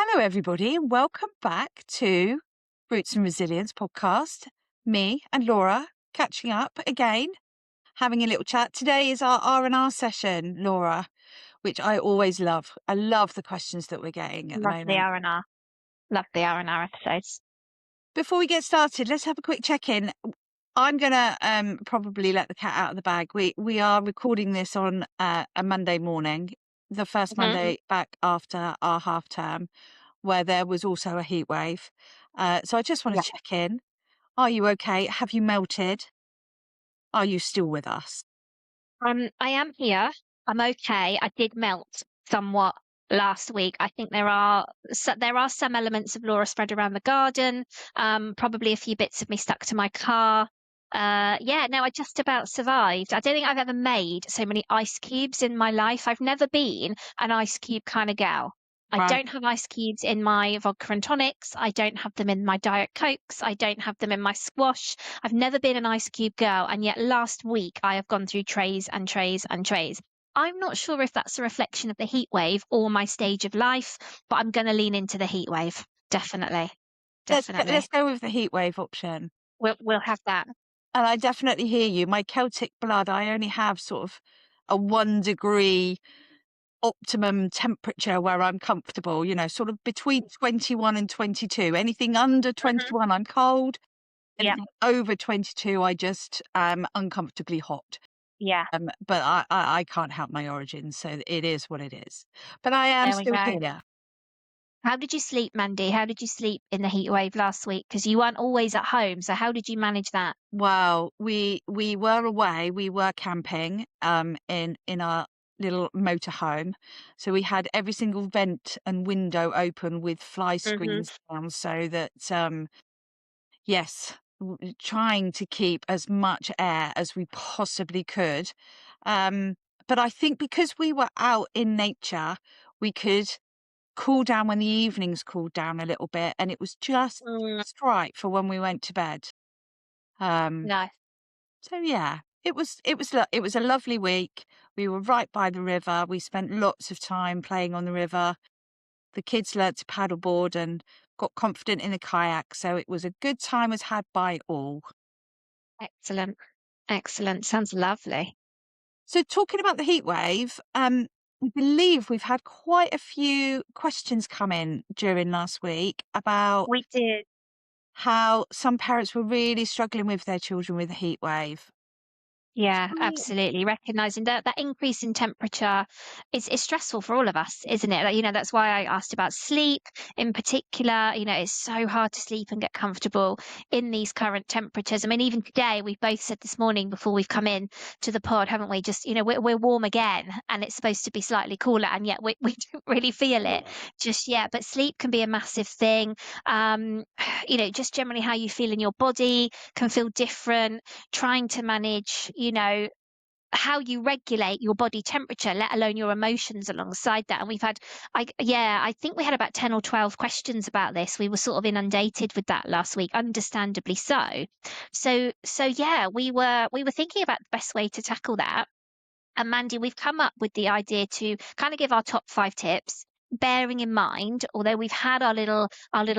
Hello, everybody, and welcome back to Roots and Resilience podcast. Me and Laura catching up again, having a little chat. Today is our R&R session, Laura, which I always love. I love the questions that we're getting at the Love the moment. R&R. Love the R&R episodes. Before we get started, let's have a quick check-in. I'm gonna probably let the cat out of the bag. We are recording this on a Monday morning, the first Mhm. Monday back after our half term, where there was also a heat wave. So I just want Yeah. to check in. Are you okay? Have you melted? Are you still with us? I am here. I'm okay. I did melt somewhat last week. I think there are some elements of Laura spread around the garden. Probably a few bits of me stuck to my car. Yeah, no, I just about survived. I don't think I've ever made so many ice cubes in my life. I've never been an ice cube kind of gal. I Right. don't have ice cubes in my vodka and tonics. I don't have them in my Diet Cokes. I don't have them in my squash. I've never been an ice cube girl, and yet last week I have gone through trays and trays and trays. I'm not sure if that's a reflection of the heat wave or my stage of life, but I'm going to lean into the heat wave. Definitely. Let's Definitely. go with the heat wave option. We'll have that. And I definitely hear you. My Celtic blood, I only have sort of a 1 degree optimum temperature where I'm comfortable, sort of between 21 and 22. Anything under Mhm. 21, I'm cold. Yeah. Anything over 22, I just am uncomfortably hot. Yeah. But I can't help my origins, so it is what it is. But I am There we still go. here. How did you sleep, Mandy? How did you sleep in the heat wave last week? Because you weren't always at home. So how did you manage that? Well, we were away. We were camping in our little motorhome, so we had every single vent and window open with fly Hmm. screens down, so that yes, trying to keep as much air as we possibly could. Um, but I think because we were out in nature, we could cool down when the evenings cooled down a little bit, and it was just Mm, right for when we went to bed. Um, no. so yeah, it was a lovely week. We were right by the river. We spent lots of time playing on the river. The kids learnt to paddleboard and got confident in the kayak, so it was a good time was had by all. Excellent. Excellent. Sounds lovely. So talking about the heat wave, I believe we've had quite a few questions come in during last week about We did. how some parents were really struggling with their children with the heat wave. Yeah, Mm. absolutely. Recognizing that increase in temperature is stressful for all of us, isn't it? Like, that's why I asked about sleep in particular. It's so hard to sleep and get comfortable in these current temperatures. I mean, even today, we've both said this morning before we've come in to the pod, haven't we? Just, we're warm again and it's supposed to be slightly cooler, and yet we don't really feel it just yet. But sleep can be a massive thing. Um, just generally how you feel in your body can feel different, trying to manage, how you regulate your body temperature, let alone your emotions alongside that. And we've had, I think we had about 10 or 12 questions about this. We were sort of inundated with that last week, understandably so. So yeah, we were thinking about the best way to tackle that. And Mandy, we've come up with the idea to kind of give our top 5 tips, bearing in mind, although we've had our little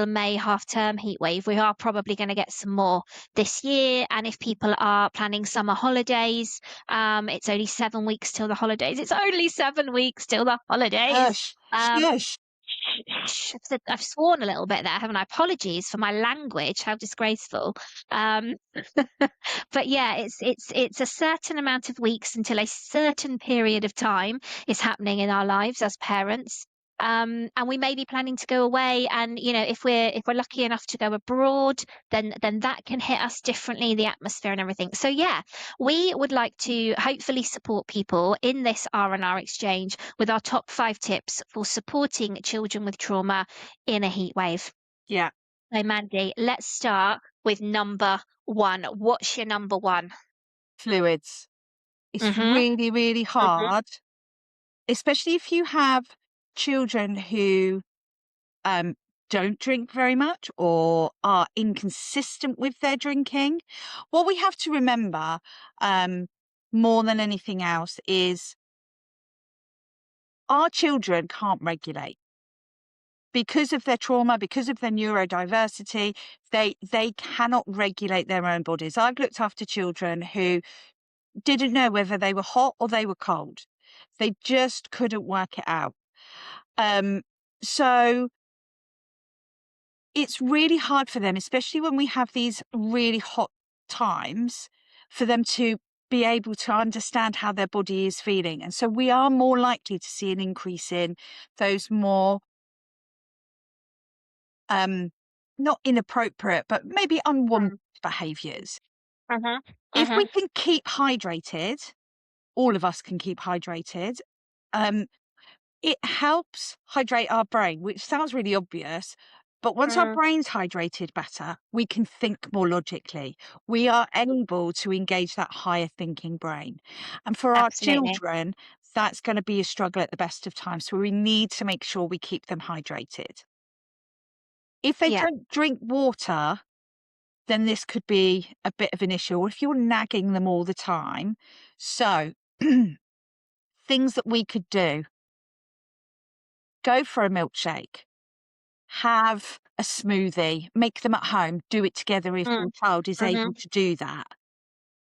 May half term heat wave, we are probably going to get some more this year. And if people are planning summer holidays, it's only 7 weeks till the holidays. It's only 7 weeks till the holidays. Shush, Um, shush. I've sworn a little bit there, haven't I? Apologies for my language. How disgraceful. Um, but yeah, it's a certain amount of weeks until a certain period of time is happening in our lives as parents. And we may be planning to go away, and if we're lucky enough to go abroad, then that can hit us differently, the atmosphere and everything. So yeah, we would like to hopefully support people in this R&R exchange with our top 5 tips for supporting children with trauma in a heat wave. Yeah, So Mandy, let's start with number one. What's your number one? fluids. It's Mhm. really, really Mhm. hard, especially if you have children who um, don't drink very much or are inconsistent with their drinking. What we have to remember, um, more than anything else, is our children can't regulate. because of their trauma, because of their neurodiversity, they cannot regulate their own bodies. I've looked after children who didn't know whether they were hot or they were cold. They just couldn't work it out. Um, so it's really hard for them, especially when we have these really hot times, for them to be able to understand how their body is feeling. And so we are more likely to see an increase in those more um, not inappropriate, but maybe unwanted Mm. behaviours. Mhm. If we Mhm. can keep hydrated, all of us can keep hydrated, um, it helps hydrate our brain, which sounds really obvious. But once our Mm. brain's hydrated better, we can think more logically. We are able to engage that higher thinking brain. And for our Absolutely. children, that's going to be a struggle at the best of times. So we need to make sure we keep them hydrated. If they Yeah. don't drink water, then this could be a bit of an issue. Or if you're nagging them all the time. So, things that we could do: go for a milkshake, have a smoothie, make them at home, do it together if your Mm. child is able Mhm. to do that.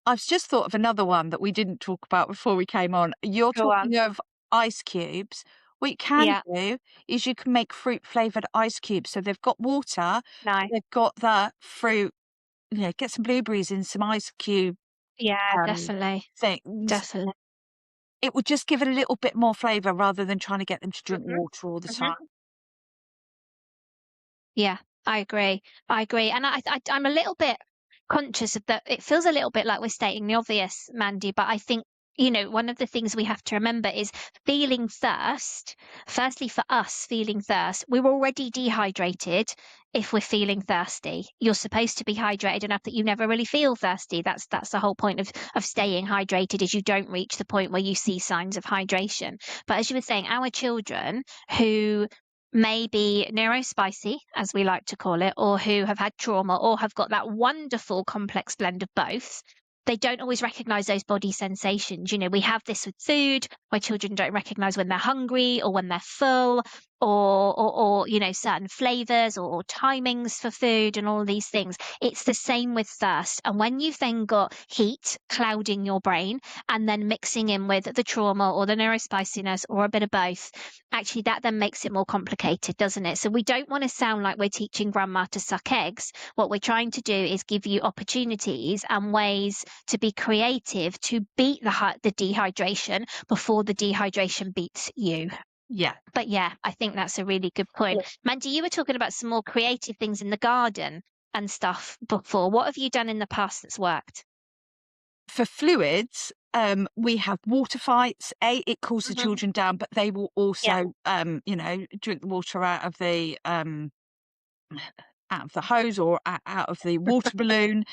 I've just thought of another one that we didn't talk about before we came on. You're Go on. talking of ice cubes. What you can Yeah. do is you can make fruit flavoured ice cubes. So they've got water, No. they've got the fruit, get some blueberries in some ice cube Yeah, um, definitely. things. Definitely. It would just give it a little bit more flavour rather than trying to get them to drink Mhm. water all the time. Mhm. Yeah, I agree. I agree. And I'm a little bit conscious of that. It feels a little bit like we're stating the obvious, Mandy, but I think, one of the things we have to remember is feeling thirst. Firstly, for us, feeling thirst, we're already dehydrated if we're feeling thirsty. You're supposed to be hydrated enough that you never really feel thirsty. That's the whole point of staying hydrated, is you don't reach the point where you see signs of hydration. But as you were saying, our children who may be neurospicy, as we like to call it, or who have had trauma or have got that wonderful complex blend of both, they don't always recognize those body sensations. We have this with food where children don't recognize when they're hungry or when they're full, or certain flavors or timings for food and all these things. It's the same with thirst. And when you've then got heat clouding your brain and then mixing in with the trauma or the neurospiciness or a bit of both, actually that then makes it more complicated, doesn't it? So we don't want to sound like we're teaching grandma to suck eggs. What we're trying to do is give you opportunities and ways to be creative to beat the dehydration before the dehydration beats you. Yeah. But yeah, I think that's a really good point. Mandy, you were talking about some more creative things in the garden and stuff before. What have you done in the past that's worked? For fluids, we have water fights. It cools the Hmm. children down, but they will Yeah. also, drink the water out of the hose or out of the water balloon,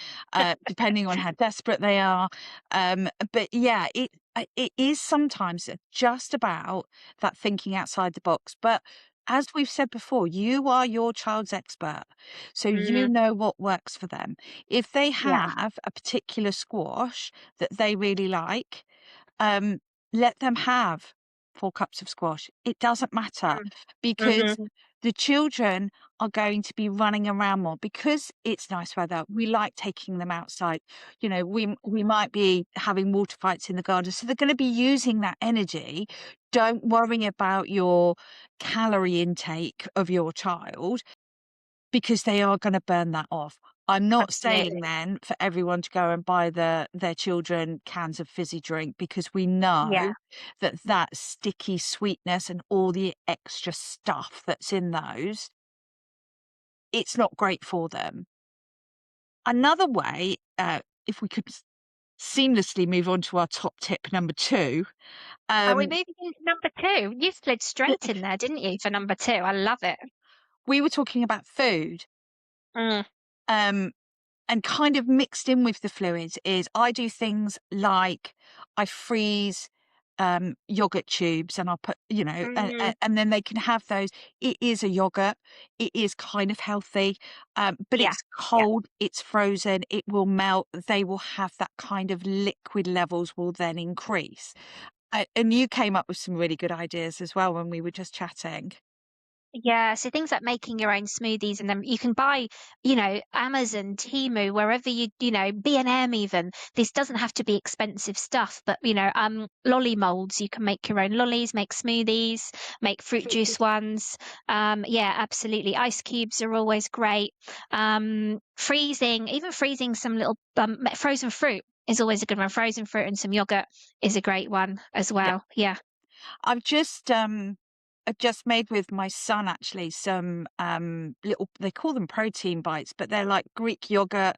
depending on how desperate they are. But yeah, it is sometimes just about that thinking outside the box. But as we've said before, you are your child's expert, so you Hmm. know what works for them. If they Yeah. have a particular squash that they really like, um, let them have 4 cups of squash. It doesn't matter, because Mm-hmm. the children are going to be running around more because it's nice weather. We like taking them outside. We might be having water fights in the garden, so they're gonna be using that energy. Don't worry about your calorie intake of your child, because they are gonna burn that off. I'm not saying Absolutely. then for everyone to go and buy their children cans of fizzy drink, because we Yeah. know that sticky sweetness and all the extra stuff that's in those, it's not great for them. Another way, if we could seamlessly move on to our top tip number 2, Are we um, moving into number two? You slid straight in there, didn't you, for number two? I love it. we were talking about food. Mm. Um, and kind of mixed in with the fluids is I do things like I freeze yogurt tubes, and I'll put, Mm. and then they can have those. It is a yogurt. It is kind of healthy, but Yeah. it's Yeah. cold, it's frozen, it will melt. They will have that kind of liquid levels will then increase. And you came up with some really good ideas as well when we were just chatting. Yeah, so things like making your own smoothies, and then you can buy, Amazon, Temu, wherever B&M even. This doesn't have to be expensive stuff, but lolly molds. You can make your own lollies, make smoothies, make fruit juice ones. Yeah, absolutely. Ice cubes are always great. Even freezing some little frozen fruit is always a good one. Frozen fruit and some yogurt is a great one as Yeah. well. Yeah. I've just made with my son actually some little, they call them protein bites, but they're like Greek yogurt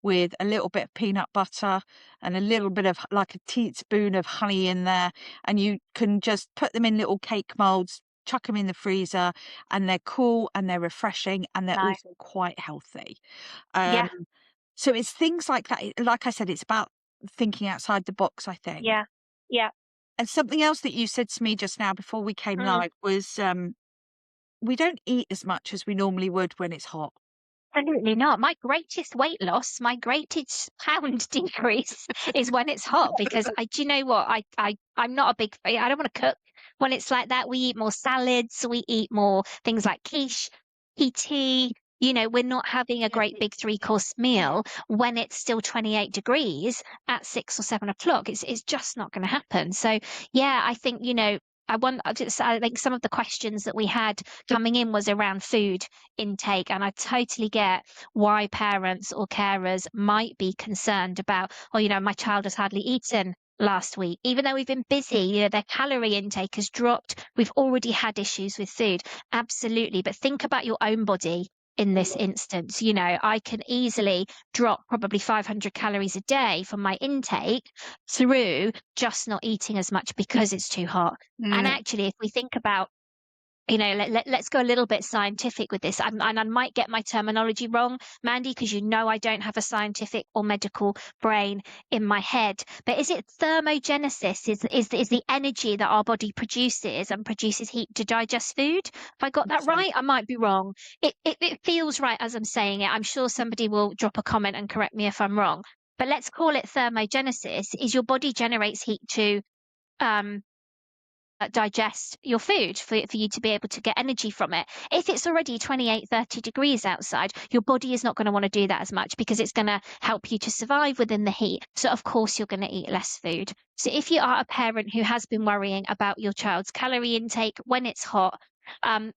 with a little bit of peanut butter and a little bit of like a teaspoon of honey in there. And you can just put them in little cake molds, chuck them in the freezer, and they're cool and they're refreshing and they're Nice. also quite healthy. Yeah. Um, so it's things like that. Like I said, it's about thinking outside the box, I think. Yeah. Yeah. And something else that you said to me just now before we came Mm. live was, we don't eat as much as we normally would when it's hot. Absolutely not. My greatest weight loss, my greatest pound decrease is when it's hot because do you know what? I'm not a big, I don't want to cook when it's like that. We eat more salads, we eat more things like quiche, PT. We're not having a great big three-course meal when it's still 28 degrees at 6 or 7 o'clock. It's just not going to happen. So yeah, I think, I think some of the questions that we had coming in was around food intake. And I totally get why parents or carers might be concerned about, oh, my child has hardly eaten last week. Even though we've been busy, their calorie intake has dropped. We've already had issues with food. Absolutely. But think about your own body in this instance. I can easily drop probably 500 calories a day from my intake through just not eating as much because it's too hot. And Mm, actually, if we think about let's go a little bit scientific with this. And I might get my terminology wrong, Mandy, because I don't have a scientific or medical brain in my head. But is it thermogenesis? Is the energy that our body produces and produces heat to digest food? If I got that so right, I might be wrong. It feels right as I'm saying it. I'm sure somebody will drop a comment and correct me if I'm wrong. But let's call it thermogenesis. Is your body generates heat to um digest your food for you to be able to get energy from it. If it's already 28, 30 degrees outside, your body is not going to want to do that as much because it's going to help you to survive within the heat. So, of course, you're going to eat less food. So, if you are a parent who has been worrying about your child's calorie intake when it's hot,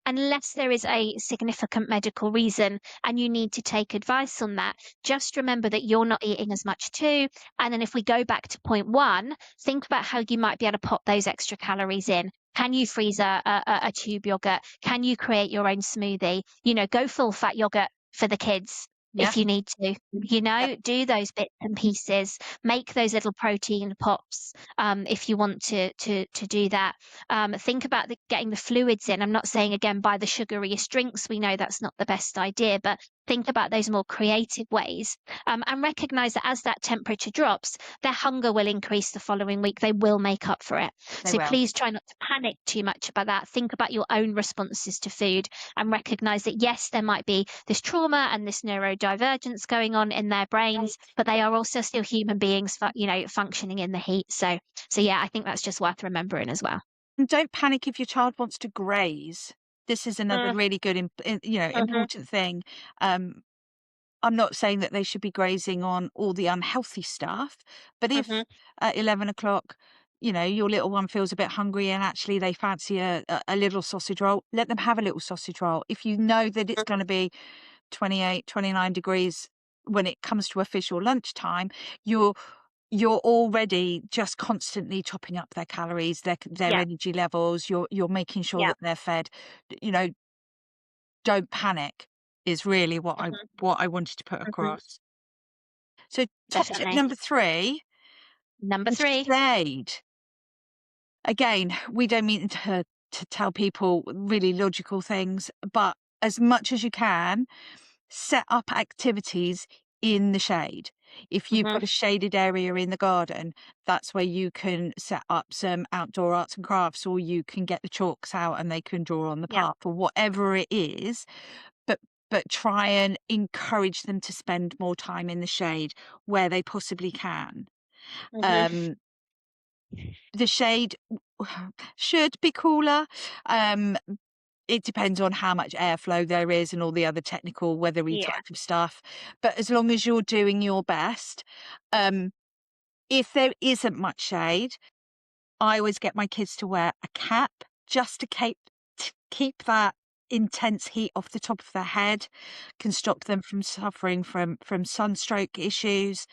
unless there is a significant medical reason and you need to take advice on that, just remember that you're not eating as much too. And then, if we go back to point one, think about how you might be able to pop those extra calories in. Can you freeze a tube yogurt? Can you create your own smoothie? Go full fat yogurt for the kids yeah, if you need to. yeah, Do those bits and pieces. Make those little protein pops if you want to do that. Think about getting the fluids in. I'm not saying again buy the sugariest drinks. We know that's not the best idea, but think about those more creative ways and recognize that as that temperature drops, their hunger will increase the following week. They will make up for it. they So will. please try not to panic too much about that. Think about your own responses to food and recognize that, yes, there might be this trauma and this neurodivergence going on in their brains, but they are also still human beings, functioning in the heat. So yeah, I think that's just worth remembering as well. And don't panic if your child wants to graze. This is another Mm, really good, mhm, important thing. Um, I'm not saying that they should be grazing on all the unhealthy stuff, but mhm. if at 11 o'clock, your little one feels a bit hungry and actually they fancy a little sausage roll, let them have a little sausage roll. If you know that it's going to be 28, 29 degrees when it comes to official lunchtime, you're you're already just constantly chopping up their calories, their Yeah, energy levels. You're making sure yeah. that they're fed. You know, don't panic is really Mhm, what I wanted to put mhm. across. So top tip Definitely. number 3, Number the three. shade. Again, we don't mean to tell people really logical things, but as much as you can, set up activities in the shade. If you've Mhm. got a shaded area in the garden, that's where you can set up some outdoor arts and crafts, or you can get the chalks out and they can draw on the Yeah. path, or whatever it is. But try and encourage them to spend more time in the shade where they possibly can. Mhm. Um, the shade should be cooler. Um, it depends on how much airflow there is and all the other technical weathery Yeah. type of stuff. But as long as you're doing your best, um, if there isn't much shade, I always get my kids to wear a cap just to keep that intense heat off the top of their head, can stop them from suffering from sunstroke issues.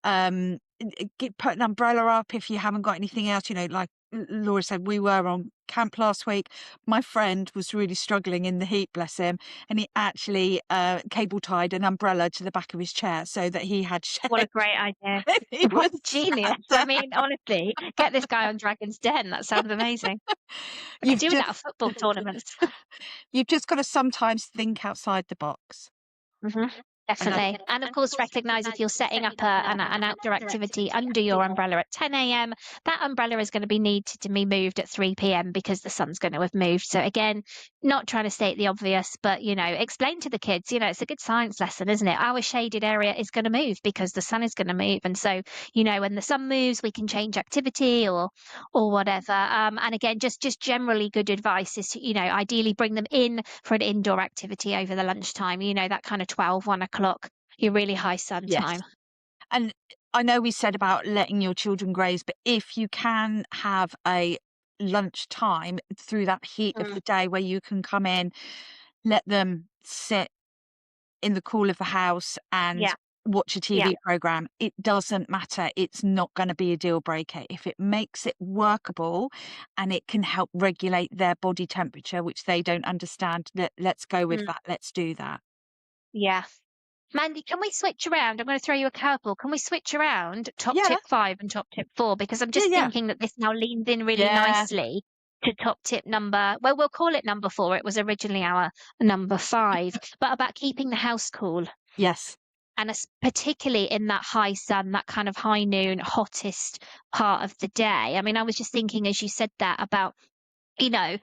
Put an umbrella up if you haven't got anything else. Like Laura said, we were on camp last week. My friend was really struggling in the heat, bless him, and he actually cable tied an umbrella to the back of his chair so that he had What shade. a great idea. He What was a genius. I sat mean, honestly, get this guy on Dragon's Den. That sounds amazing. I could You've do with that just at football tournaments. you've just got to sometimes think outside the box. Mhm. And I Definitely. And of course, recognise if you're setting up an outdoor activity under your umbrella at 10 a.m., that umbrella is going to be needed to be moved at 3 p.m. because the sun's going to have moved. So again, not trying to state the obvious, but explain to the kids, it's a good science lesson, isn't it? Our shaded area is going to move because the sun is going to move. And so, when the sun moves, we can change activity or whatever. And again, just generally good advice is to, ideally bring them in for an indoor activity over the lunchtime, that kind of 12, 1 o'clock, your really high sun Yes. time. And I know we said about letting your children graze, but if you can have a lunchtime through that heat of Mm, the day where you can come in, let them sit in the cool of the house and yeah, watch a yeah. TV program, it doesn't matter. It's not going to be a deal breaker. If it makes it workable and it can help regulate their body temperature, which they don't understand, let's go with Mm, that. Let's do that. yeah. Mandy, can we switch around? I'm going to throw you a curveball. Can we switch around top Yeah. tip 5 and top tip 4? Because I'm Yeah. just Yeah. thinking that this now leans in really Yeah. nicely to top tip number, well, we'll call it number 4. It was originally our number 5, but about keeping the house cool. Yes. And particularly in that high sun, that kind of high noon, hottest part of the day. I mean, I was just thinking as you said that about, you know,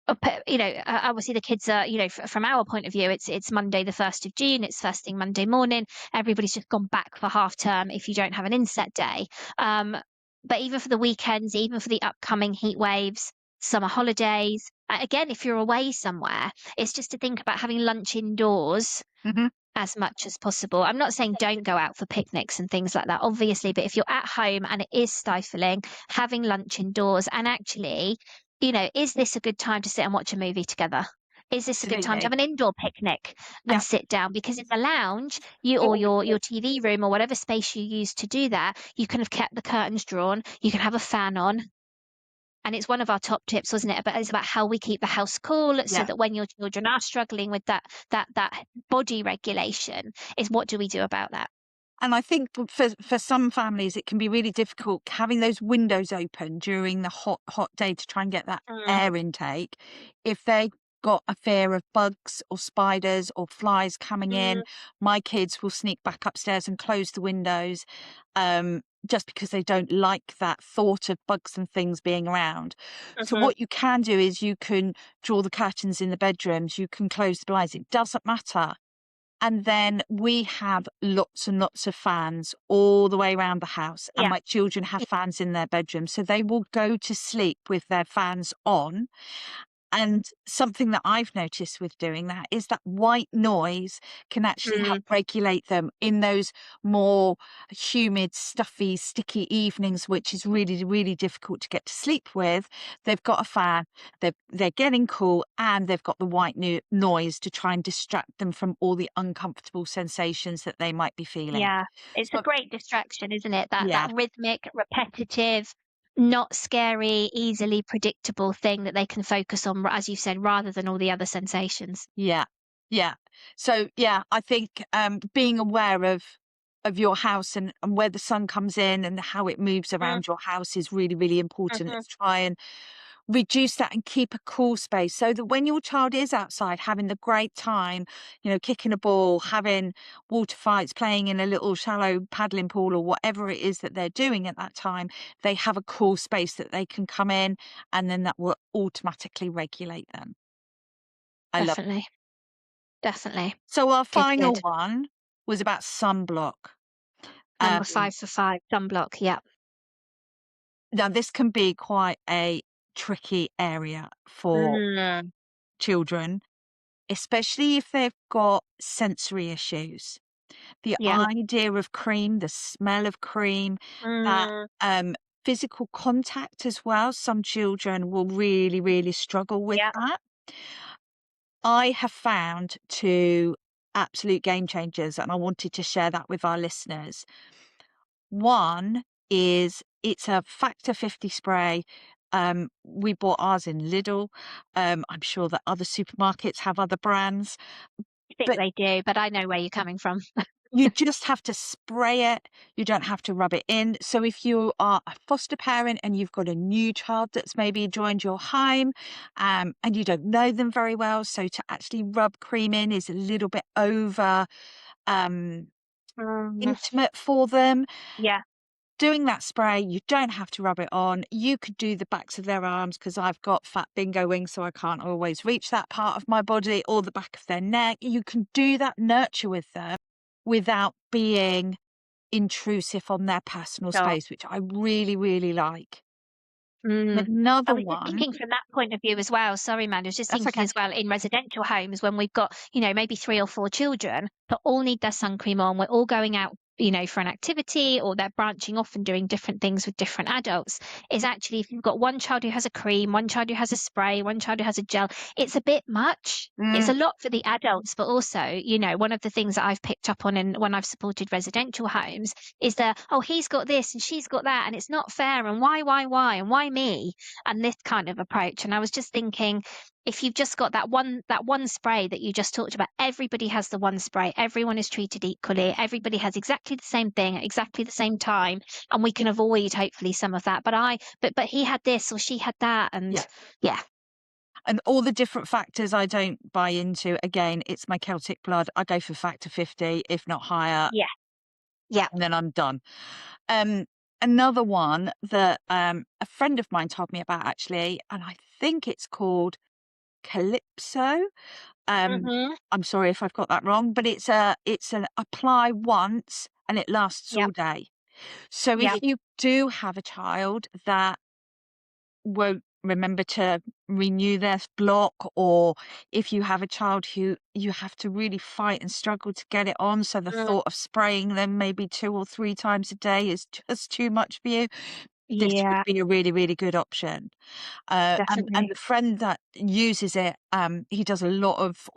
obviously the kids are, from our point of view, it's Monday, the 1st of June. It's first thing Monday morning. Everybody's just gone back for half term if you don't have an inset day. Um, but even for the weekends, even for the upcoming heat waves, summer holidays, again, if you're away somewhere, it's just to think about having lunch indoors Hmm. as much as possible. I'm not saying don't go out for picnics and things like that, obviously, but if you're at home and it is stifling, having lunch indoors and actually, is this a good time to sit and watch a movie together? Is this a good time to Absolutely. have an indoor picnic and Yeah. sit down? Because in the lounge, you or your TV room or whatever space you use to do that, you can have kept the curtains drawn, you can have a fan on, and it's one of our top tips, wasn't it? But it's about how we keep the house cool so Yeah. that when your children are struggling with that body regulation, is what do we do about that? And I think for some families, it can be really difficult having those windows open during the hot day to try and get that Mm, air intake. If they got a fear of bugs or spiders or flies coming in, mm, my kids will sneak back upstairs and close the windows, just because they don't like that thought of bugs and things being around. So mhm. what you can do is you can draw the curtains in the bedrooms, you can close the blinds. It doesn't matter. And then we have lots and lots of fans all the way around the house, and Yeah. my children have fans in their bedroom, so they will go to sleep with their fans on. And something that I've noticed with doing that is that white noise can actually help Mm, regulate them in those more humid, stuffy, sticky evenings, which is really, really difficult to get to sleep with. They've got a fan, they're getting cool, and they've got the white noise to try and distract them from all the uncomfortable sensations that they might be feeling. yeah. It's a So, great distraction, isn't it? That yeah. rhythmic, repetitive, not scary, easily predictable thing that they can focus on, as you said, rather than all the other sensations. Yeah. Yeah. So, yeah, I think, being aware of your house and where the sun comes in and how it moves Mm, around your house is really, really important. mhm. Let's try and reduce that and keep a cool space so that when your child is outside having the great time, kicking a ball, having water fights, playing in a little shallow paddling pool or whatever it is that they're doing at that time, they have a cool space that they can come in, and then that will automatically regulate them. I love that. Definitely. Definitely. So our Good, final good. one was about sunblock. Number Um, 5 for 5, sunblock. Yeah. Now this can be quite a tricky area for Mm. children, especially if they've got sensory issues. The Yeah. idea of cream, the smell of cream, that Mm, physical contact as well. Some children will really, really struggle with yeah. that. I have found two absolute game changers, and I wanted to share that with our listeners. One is it's a Factor 50 spray. We bought ours in Lidl. I'm sure that other supermarkets have other brands, I think but they do, but I know where you're coming from. you just have to spray it. You don't have to rub it in. So if you are a foster parent and you've got a new child that's maybe joined your home, and you don't know them very well, so to actually rub cream in is a little bit over um, Mm, intimate for them. yeah. Doing that spray, you don't have to rub it on. You could do the backs of their arms because I've got fat bingo wings, so I can't always reach that part of my body, or the back of their neck. You can do that nurture with them without being intrusive on their personal Sure. space, which I really, really like. Mm. I Another was just one, thinking from that point of view as well. Sorry, man. I was just that's thinking okay. as well in residential homes when we've got, maybe 3 or 4 children that all need their sun cream on. We're all going out, for an activity or they're branching off and doing different things with different adults. Is actually if you've got one child who has a cream, one child who has a spray, one child who has a gel, it's a bit much. It's Mm, a lot for the adults, but also, one of the things that I've picked up on in when I've supported residential homes is that, oh, he's got this and she's got that, and it's not fair, and why, and why me? And this kind of approach. And I was just thinking, if you've just got that one spray that you just talked about, everybody has the one spray, everyone is treated equally, everybody has exactly the same thing at exactly the same time, and we can avoid hopefully some of that. But he had this or she had that, and yeah. yeah, And all the different factors I don't buy into. Again, it's my Celtic blood. I go for factor 50, if not higher, yeah, yeah. and then I'm done. Um, Another one that a friend of mine told me about actually, and I think it's called Calypso. Um, Mhm. I'm sorry if I've got that wrong, but it's an apply once and it lasts all Yep, day. So if yep. you do have a child that won't remember to renew their block, or if you have a child who you have to really fight and struggle to get it on, so the Mm, thought of spraying them maybe 2 or 3 times a day is just too much for you, this would yeah, be a really, really good option. And definitely. the friend that uses it, he does a lot of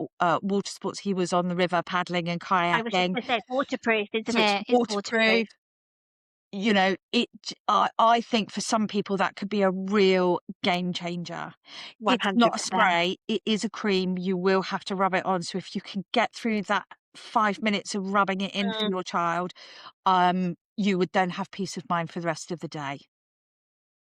water sports. He was on the river paddling and I was just kayaking, gonna say it's waterproof, isn't so it's it? It's waterproof. waterproof. I think for some people that could be a real game changer. It's not a 100%. spray, it is a cream, you will have to rub it on, so if you can get through that 5 minutes of rubbing it in for Mm. your child, you would then have peace of mind for the rest of the day.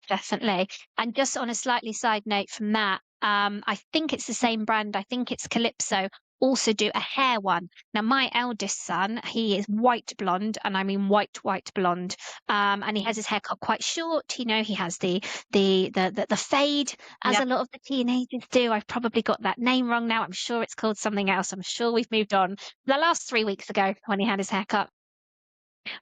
Definitely. And just on a slightly side note from that, I think it's the same brand. I think it's Calypso. Also do a hair one. Now, my eldest son, he is white blonde, and I mean white blonde. And he has his hair cut quite short. He has the fade, as Yep, a lot of the teenagers do. I've probably got that name wrong now. I'm sure it's called something else. I'm sure we've moved on. The last 3 weeks ago when he had his hair cut.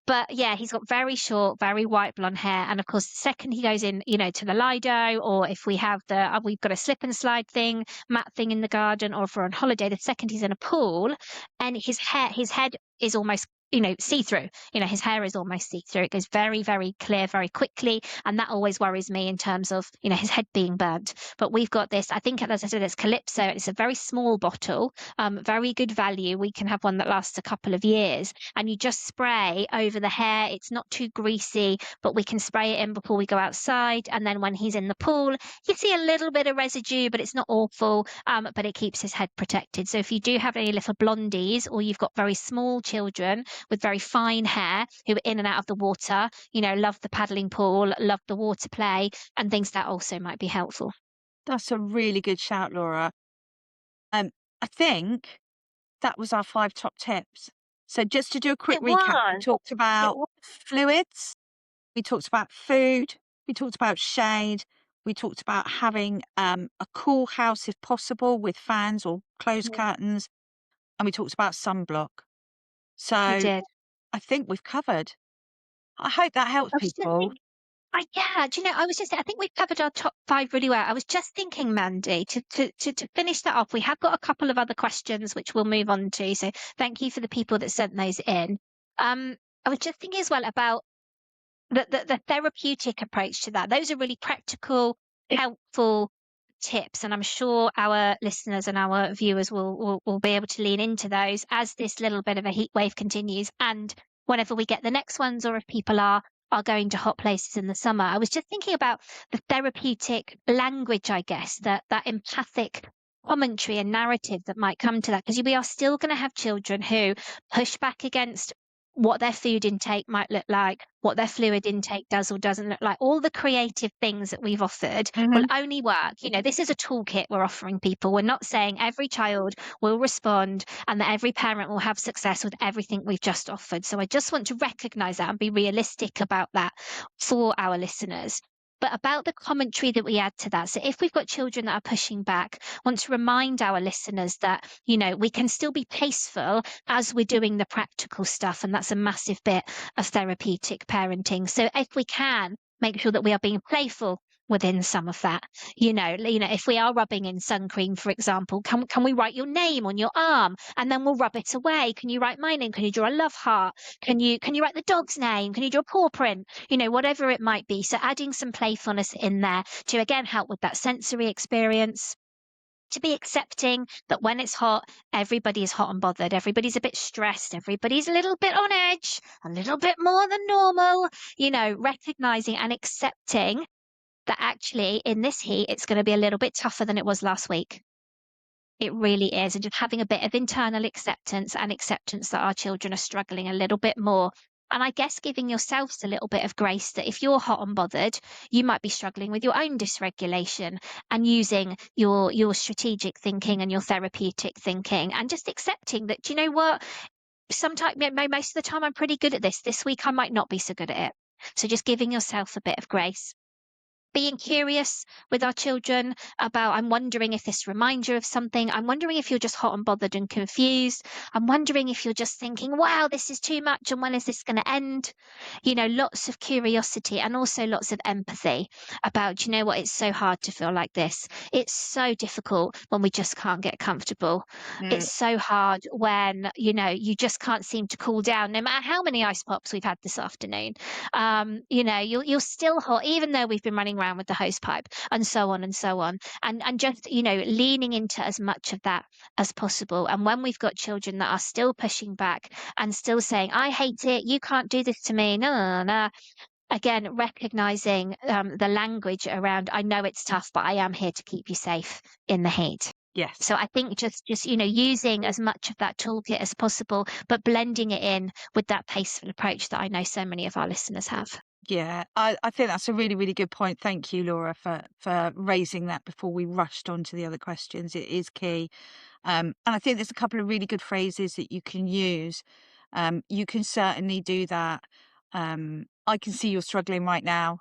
But yeah, he's got very short, very white blonde hair. And of course, the second he goes in, to the Lido, or if we have we've got a slip and slide thing, mat thing in the garden, or if we're on holiday, the second he's in a pool and his head is almost, see through. His hair is almost see through. It goes very, very clear very quickly. And that always worries me in terms of, his head being burnt. But we've got this, I think, as I said, it's Calypso. It's a very small bottle, very good value. We can have one that lasts a couple of years, and you just spray over the hair. It's not too greasy, but we can spray it in before we go outside. And then when he's in the pool, you see a little bit of residue, but it's not awful. But it keeps his head protected. So if you do have any little blondies, or you've got very small children with very fine hair who are in and out of the water, love the paddling pool, love the water play, and things, that also might be helpful. that's a really good shout, Laura. I think that was our 5 top tips. So just to do a quick It recap, we was. talked It about was. fluids, we talked about food, we talked about shade, we talked about having a cool house if possible with fans or closed curtains, and we talked about sunblock. We So did. I think we've covered. I hope that helps I was just people. Yeah, do you know, I think we've covered our top 5 really well. I was just thinking, Mandy, to finish that off, we have got a couple of other questions which we'll move on to. So thank you for the people that sent those in. I was just thinking as well about the therapeutic approach to that. Those are really practical, helpful tips, and I'm sure our listeners and our viewers will be able to lean into those as this little bit of a heat wave continues, and whenever we get the next ones, or if people are going to hot places in the summer. I was just thinking about the therapeutic language, I guess, that empathic commentary and narrative that might come to that, because we are still going to have children who push back against what their food intake might look like, what their fluid intake does or doesn't look like. All the creative things that we've offered will Mhm. only work. You know, this is a toolkit we're offering people. We're not saying every child will respond and that every parent will have success with everything we've just offered. So I just want to recognize that and be realistic about that for our listeners. But about the commentary that we add to that. So if we've got children that are pushing back, I want to remind our listeners that, you know, we can still be paceful as we're doing the practical stuff. And that's a massive bit of therapeutic parenting. So if we can, make sure that we are being playful within some of that. If we are rubbing in sun cream, for example, can we write your name on your arm and then we'll rub it away? Can you write my name? Can you draw a love heart? Can you write the dog's name? Can you draw a paw print? Whatever it might be. So adding some playfulness in there to again help with that sensory experience, to be accepting that when it's hot, everybody is hot and bothered. Everybody's a bit stressed. Everybody's a little bit on edge, a little bit more than normal, recognizing and accepting that actually in this heat, it's going to be a little bit tougher than it was last week. It really is. And just having a bit of internal acceptance and acceptance that our children are struggling a little bit more. And I guess giving yourselves a little bit of grace that if you're hot and bothered, you might be struggling with your own dysregulation, and using your strategic thinking and your therapeutic thinking, and just accepting that, do you know what? Sometimes, most of the time, I'm pretty good at this. This week, I might not be so good at it. So just giving yourself a bit of grace, being curious with our children about, I'm wondering if this reminds you of something. I'm wondering if you're just hot and bothered and confused. I'm wondering if you're just thinking, wow, this is too much, and when is this going to end? Lots of curiosity and also lots of empathy about, what, it's so hard to feel like this. It's so difficult when we just can't get comfortable. Mm. It's so hard when, you just can't seem to cool down, no matter how many ice pops we've had this afternoon. You're still hot, even though we've been running around with the hose pipe, and so on and so on. And just, leaning into as much of that as possible. And when we've got children that are still pushing back and still saying, I hate it, you can't do this to me, no, no, no. Again, recognizing the language around, I know it's tough, but I am here to keep you safe in the heat. Yes. So I think just using as much of that toolkit as possible, but blending it in with that paceful approach that I know so many of our listeners have. Yeah, I think that's a really, really good point. Thank you, Laura, for raising that before we rushed on to the other questions. It is key. And I think there's a couple of really good phrases that you can use. You can certainly do that. I can see you're struggling right now.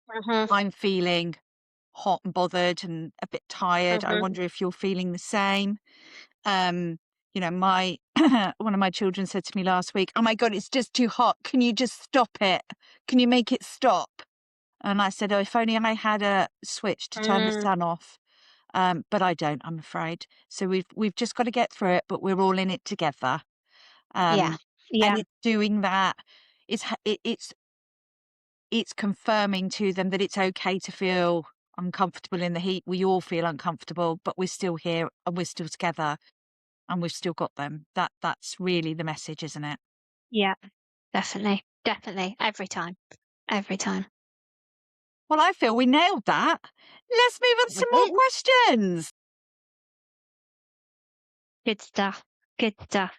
Mhm, I'm feeling hot and bothered and a bit tired. I mhm, wonder if you're feeling the same. My one of my children said to me last week, "Oh my God, it's just too hot. Can you just stop it? Can you make it stop?" And I said, "Oh, if only I had a switch to turn the mm, sun off." But I don't, I'm afraid. So we've just got to get through it, but we're all in it together. yeah, Um, and yeah, it's doing that. It's confirming to them that it's okay to feel uncomfortable in the heat. We all feel uncomfortable, but we're still here and we're still together and we've still got them. That's really the message, isn't it? yeah, definitely, definitely, every time, every time. Well, I feel we nailed that. Let's move on to some more Mhm. questions. Good stuff, good stuff.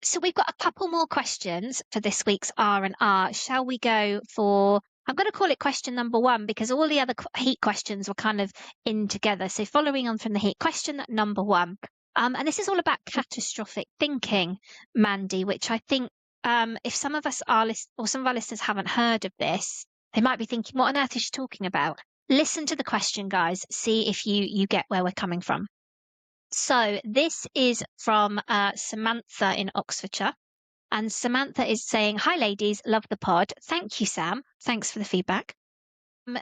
So we've got a couple more questions for this week's R&R. Shall we go for, I'm going to call it question number 1, because all the other heat questions were kind of in together. So following on from the heat, question number 1. And this is all about catastrophic thinking, Mandy, which I think if some of us are or some of our listeners haven't heard of this, they might be thinking, what on earth is she talking about? Listen to the question, guys. See if you get where we're coming from. So this is from Samantha in Oxfordshire. And Samantha is saying, "Hi, ladies, love the pod." Thank you, Sam. Thanks for the feedback.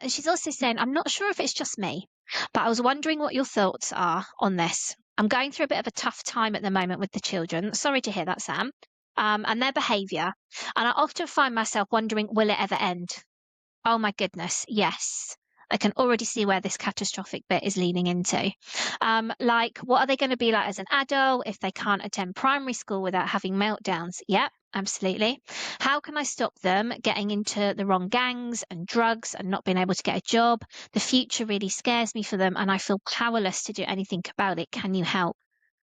She's also saying, "I'm not sure if it's just me, but I was wondering what your thoughts are on this. I'm going through a bit of a tough time at the moment with the children." Sorry to hear that, Sam. And their behaviour. And I often find myself wondering, will it ever end? Oh my goodness, yes. I can already see where this catastrophic bit is leaning into. Like, what are they going to be like as an adult if they can't attend primary school without having meltdowns? Yep, absolutely. How can I stop them getting into the wrong gangs and drugs and not being able to get a job? The future really scares me for them and I feel powerless to do anything about it. Can you help?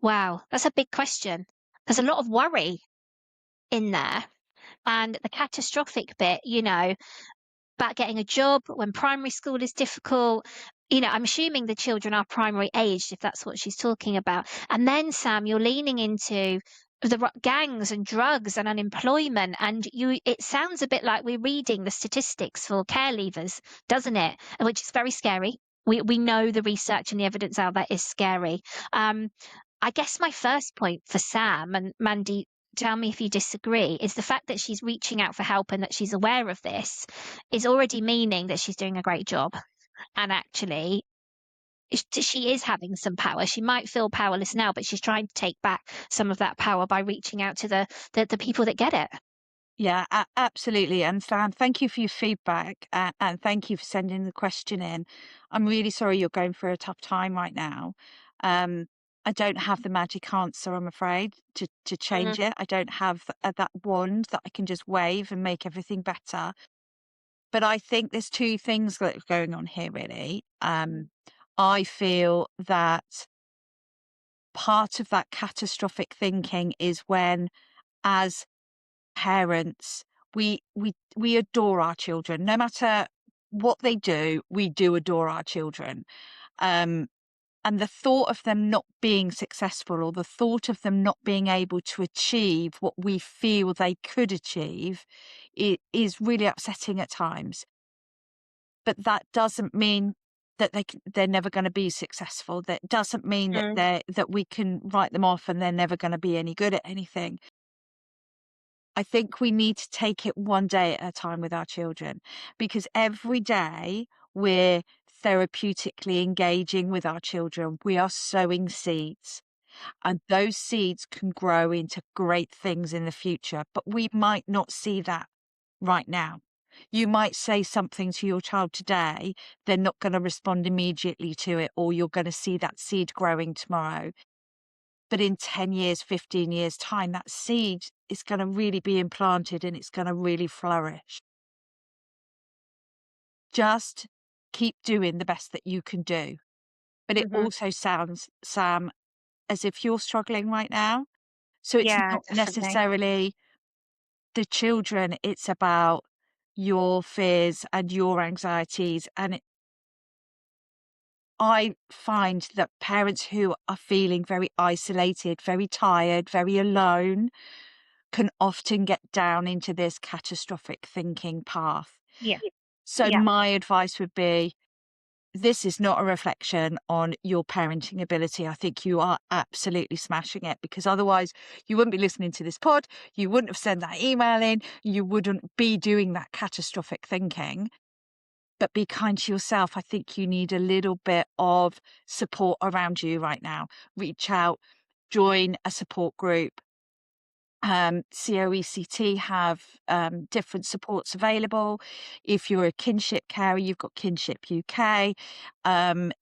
Wow, that's a big question. There's a lot of worry in there. And the catastrophic bit, about getting a job when primary school is difficult. I'm assuming the children are primary aged, if that's what she's talking about. And then, Sam, you're leaning into the gangs and drugs and unemployment. And it sounds a bit like we're reading the statistics for care leavers, doesn't it? Which is very scary. We know the research and the evidence out there is scary. Um, I guess my first point for Sam and Mandie, tell me if you disagree, is the fact that she's reaching out for help and that she's aware of this is already meaning that she's doing a great job. And actually, she is having some power. She might feel powerless now, but she's trying to take back some of that power by reaching out to the people that get it. Yeah, absolutely. And Sam, thank you for your feedback, and thank you for sending the question in. I'm really sorry you're going through a tough time right now. Um, I don't have the magic answer, I'm afraid, to Mm, change it. I don't have that wand that I can just wave and make everything better. But I think there's two things that are going on here, really. I feel that part of that catastrophic thinking is when, as parents, we adore our children. No matter what they do, we do adore our children. Um, and the thought of them not being successful, or the thought of them not being able to achieve what we feel they could achieve, is really upsetting at times. But that doesn't mean that they're never going to be successful. That doesn't mean that mm, that we can write them off and they're never going to be any good at anything. I think we need to take it one day at a time with our children, because every day we're therapeutically engaging with our children. We are sowing seeds, and those seeds can grow into great things in the future, but we might not see that right now. You might say something to your child today, they're not going to respond immediately to it, or you're going to see that seed growing tomorrow. But in 10 years, 15 years' time, that seed is going to really be implanted and it's going to really flourish. Just keep doing the best that you can do. But it hmm. also sounds, Sam, as if you're struggling right now. So it's Yeah, not definitely. necessarily the children, it's about your fears and your anxieties. And I find that parents who are feeling very isolated, very tired, very alone, can often get down into this catastrophic thinking path. Yeah. So yeah, my advice would be, this is not a reflection on your parenting ability. I think you are absolutely smashing it, because otherwise you wouldn't be listening to this pod, you wouldn't have sent that email in, you wouldn't be doing that catastrophic thinking. But be kind to yourself. I think you need a little bit of support around you right now. Reach out, join a support group. COECT have different supports available. If you're a kinship carer, you've got Kinship UK.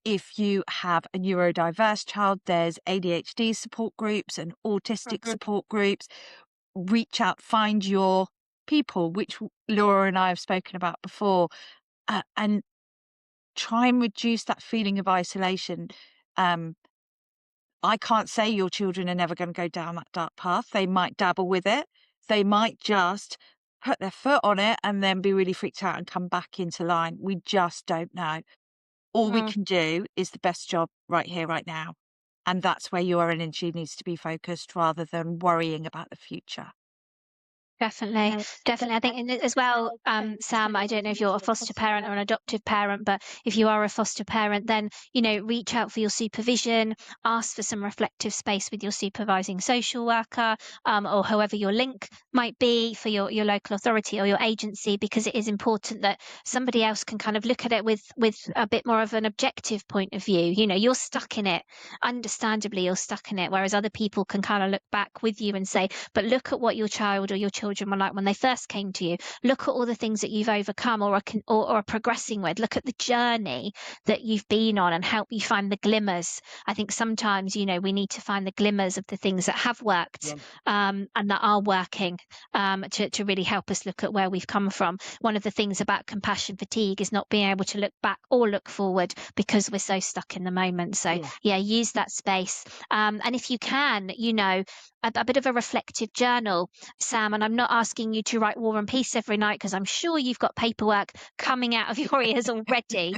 If you have a neurodiverse child, there's ADHD support groups and autistic Mhm. support groups. Reach out, find your people, which Laura and I have spoken about before, and try and reduce that feeling of isolation. Um, I can't say your children are never going to go down that dark path. They might dabble with it. They might just put their foot on it and then be really freaked out and come back into line. We just don't know. All we Mm. can do is the best job right here, right now. And that's where your energy needs to be focused, rather than worrying about the future. Definitely, definitely. I think in it as well, Sam, I don't know if you're a foster parent or an adoptive parent, but if you are a foster parent, then, reach out for your supervision, ask for some reflective space with your supervising social worker, or however your link might be for your local authority or your agency, because it is important that somebody else can kind of look at it with a bit more of an objective point of view. You're stuck in it. Understandably, you're stuck in it, whereas other people can kind of look back with you and say, but look at what your child or your children were like when they first came to you. Look at all the things that you've overcome or are progressing with. Look at the journey that you've been on and help you find the glimmers. I think sometimes, we need to find the glimmers of the things that have worked, Yeah. and that are working, to really help us look at where we've come from. One of the things about compassion fatigue is not being able to look back or look forward because we're so stuck in the moment. So, Yeah. yeah, use that space. And if you can, a bit of a reflective journal, Sam, and I'm not asking you to write War and Peace every night, because I'm sure you've got paperwork coming out of your ears already,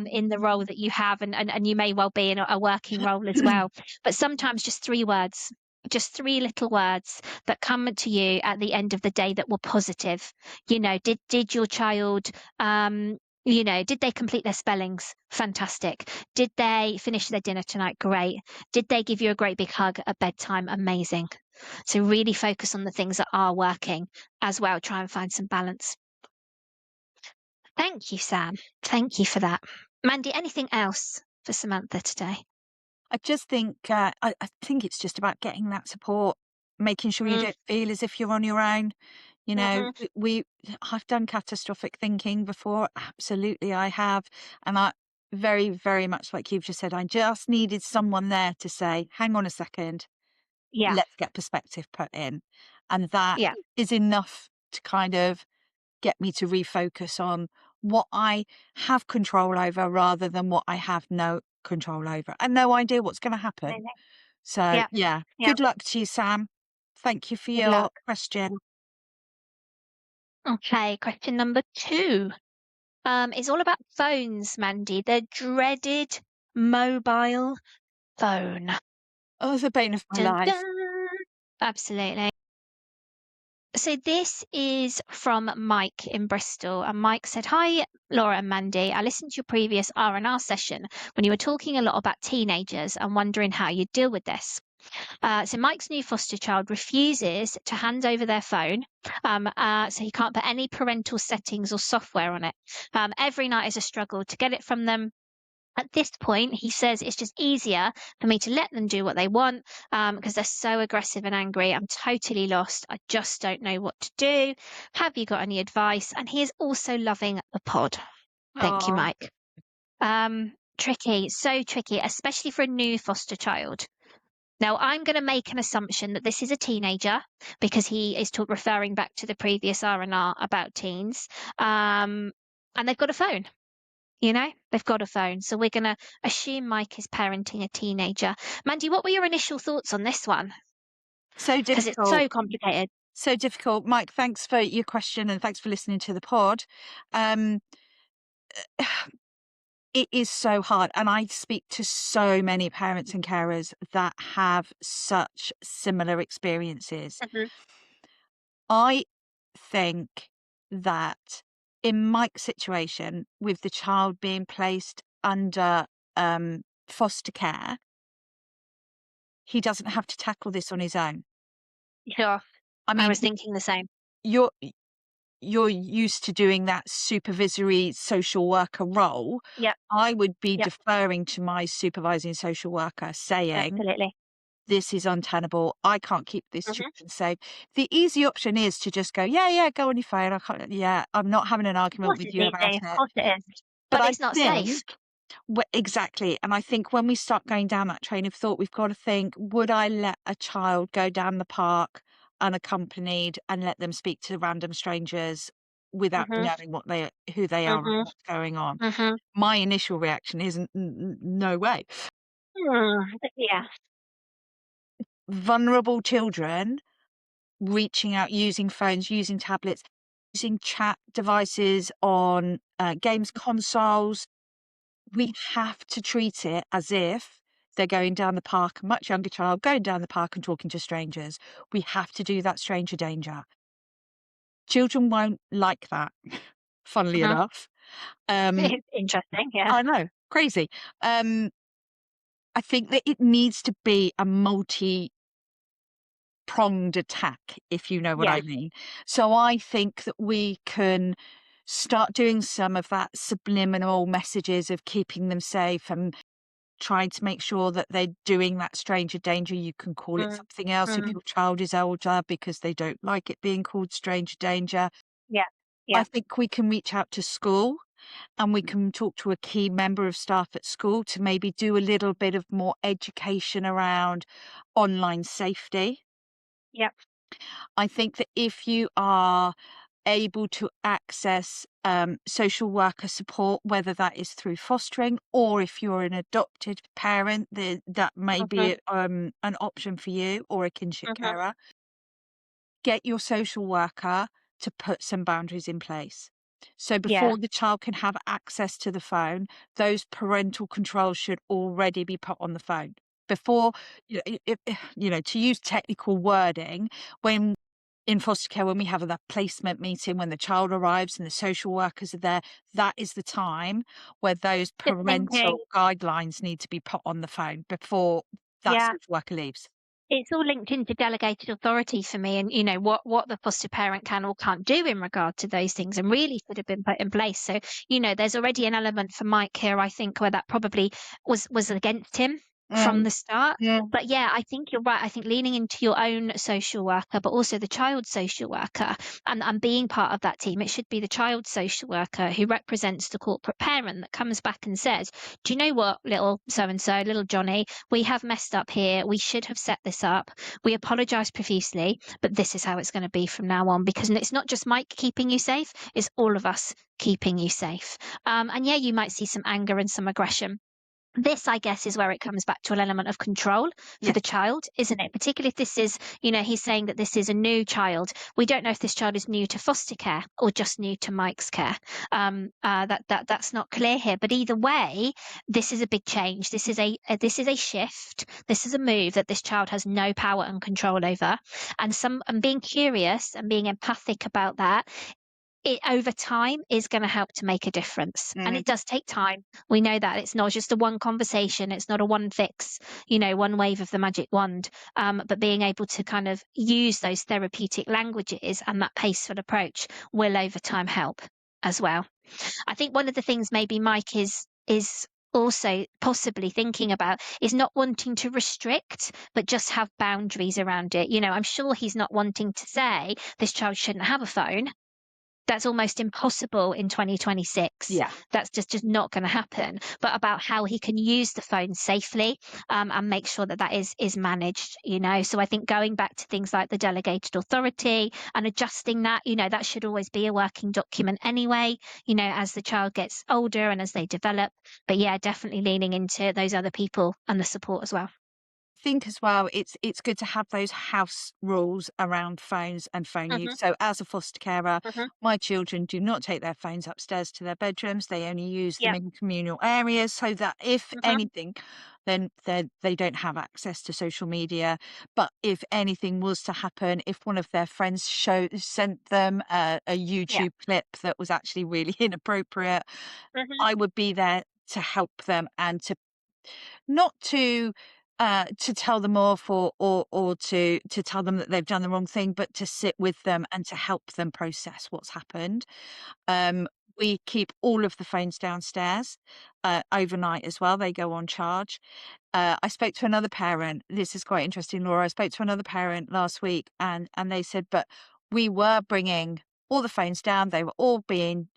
in the role that you have, and you may well be in a working role as well. But sometimes just 3 words, just 3 little words that come to you at the end of the day that were positive. Did your child, did they complete their spellings? Fantastic. Did they finish their dinner tonight? Great. Did they give you a great big hug at bedtime? Amazing. So really focus on the things that are working as well. Try and find some balance. Thank you, Sam. Thank you for that. Mandie, anything else for Samantha today? I just think I think it's just about getting that support, making sure you Mm, don't feel as if you're on your own. mhm. I've done catastrophic thinking before. Absolutely, I have, and I very, very much like you've just said. I just needed someone there to say, "Hang on a second, Yeah, let's get perspective put in," and that yeah, is enough to kind of get me to refocus on what I have control over rather than what I have no control over and no idea what's going to happen. amazing. So, Yeah, yeah, yeah. good luck to you, Sam. Thank you for Good your luck. question. Okay, question number 2. It's all about phones, Mandie. The dreaded mobile phone. Oh, the bane of my Dun, life. dun. Absolutely. So this is from Mike in Bristol, and Mike said, "Hi, Laura and Mandie. I listened to your previous R&R session when you were talking a lot about teenagers and wondering how you deal with this. So Mike's new foster child refuses to hand over their phone, so he can't put any parental settings or software on it. Every night is a struggle to get it from them. At this point, he says it's just easier for me to let them do what they want, because they're so aggressive and angry. I'm totally lost. I just don't know what to do. Have you got any advice?" And he is also loving the pod. Thank you, Oh, Mike. Tricky, so tricky, especially for a new foster child. Now, I'm going to make an assumption that this is a teenager, because he is referring back to the previous R&R about teens, and they've got a phone. They've got a phone. So we're going to assume Mike is parenting a teenager. Mandie, what were your initial thoughts on this one? so Because it's difficult. so complicated. So difficult. Mike, thanks for your question and thanks for listening to the pod. Um, it is so hard. And I speak to so many parents and carers that have such similar experiences. Mhm. I think that in Mike's situation, with the child being placed under foster care, he doesn't have to tackle this on his own. Sure. I I mean, was thinking the same. you're you're used to doing that supervisory social worker role. Yep. I would be Yep. deferring to my supervising social worker saying, Absolutely. this is untenable. I can't keep this Hmm. children safe. The easy option is to just go, yeah, yeah, go on your phone. I can't, yeah, I'm not having an Of argument course with it's you about easy. Of it. course it is. But But I it's not think, safe. exactly. And I think when we start going down that train of thought, we've got to think, would I let a child go down the park unaccompanied and let them speak to random strangers without Hmm. knowing who they are and Hmm. what's going on? Hmm. My initial reaction is no way. Yeah. Vulnerable children reaching out, using phones, using tablets, using chat devices on games consoles. We have to treat it as if they're going down the park, a much younger child going down the park and talking to strangers. We have to do that stranger danger. Children won't like that, funnily Mhm. enough. Um, It's interesting, yeah. I know, crazy. Um, I think that it needs to be a multi-pronged attack, if you know what Yeah. I mean. So I think that we can start doing some of that subliminal messages of keeping them safe and trying to make sure that they're doing that stranger danger. You can call it Mm. something else if Mm. your child is older because they don't like it being called stranger danger. Yeah. I Yeah. think we can reach out to school and we can talk to a key member of staff at school to maybe do a little bit of more education around online safety. Yeah. I think that if you are able to access social worker support, whether that is through fostering or if you're an adopted parent, that may Mhm. be an option for you or a kinship Mhm. carer, get your social worker to put some boundaries in place. So Yeah. before the child can have access to the phone, those parental controls should already be put on the phone. Before, to use technical wording, when in foster care, when we have that placement meeting, when the child arrives and the social workers are there, that is the time where those Just thinking, parental guidelines need to be put on the phone before that yeah. social worker leaves. It's all linked into delegated authority for me and, what the foster parent can or can't do in regard to those things and really should have been put in place. So, there's already an element for Mike here, I think, where that probably was against him from Mm, the start. mm, But yeah, I think you're right. I think leaning into your own social worker, but also the child social worker and being part of that team, it should be the child social worker who represents the corporate parent that comes back and says, do you know what, little so and so, little Johnny, we have messed up here. We should have set this up. We apologise profusely, but this is how it's going to be from now on because it's not just Mike keeping you safe, it's all of us keeping you safe. And yeah, you might see some anger and some aggression. This, I guess, is where it comes back to an element of control for yeah. the child, isn't it? Particularly if this is, he's saying that this is a new child. We don't know if this child is new to foster care or just new to Mike's care. That's not clear here. But either way, this is a big change. This is a shift. This is a move that this child has no power and control over. And being curious and being empathic about that it over time is going to help to make a difference. And Mm. it does take time. We know that it's not just a one conversation, it's not a one fix, one wave of the magic wand. But being able to kind of use those therapeutic languages and that paceful approach will over time help as well. I think one of the things maybe Mike is also possibly thinking about is not wanting to restrict but just have boundaries around it. I'm sure he's not wanting to say this child shouldn't have a phone. That's almost impossible in 2026. Yeah. That's just not going to happen. But about how he can use the phone safely and make sure that that is managed. So I think going back to things like the delegated authority and adjusting that, that should always be a working document anyway. As the child gets older and as they develop. But yeah, definitely leaning into those other people and the support as well. Think as well, it's good to have those house rules around phones and phone use. Hmm. So as a foster carer, Hmm. my children do not take their phones upstairs to their bedrooms. They only use them Yep. in communal areas so that if Hmm. anything, then they don't have access to social media. But if anything was to happen, if one of their friends sent them a Yeah. YouTube clip that was actually really inappropriate, Hmm. I would be there to help them and to not to tell them off or to tell them that they've done the wrong thing, but to sit with them and to help them process what's happened. Um, we keep all of the phones downstairs, overnight as well. They go on charge. I spoke to another parent. This is quite interesting, Laura. I spoke to another parent last week and they said, "But we were bringing all the phones down. They were all being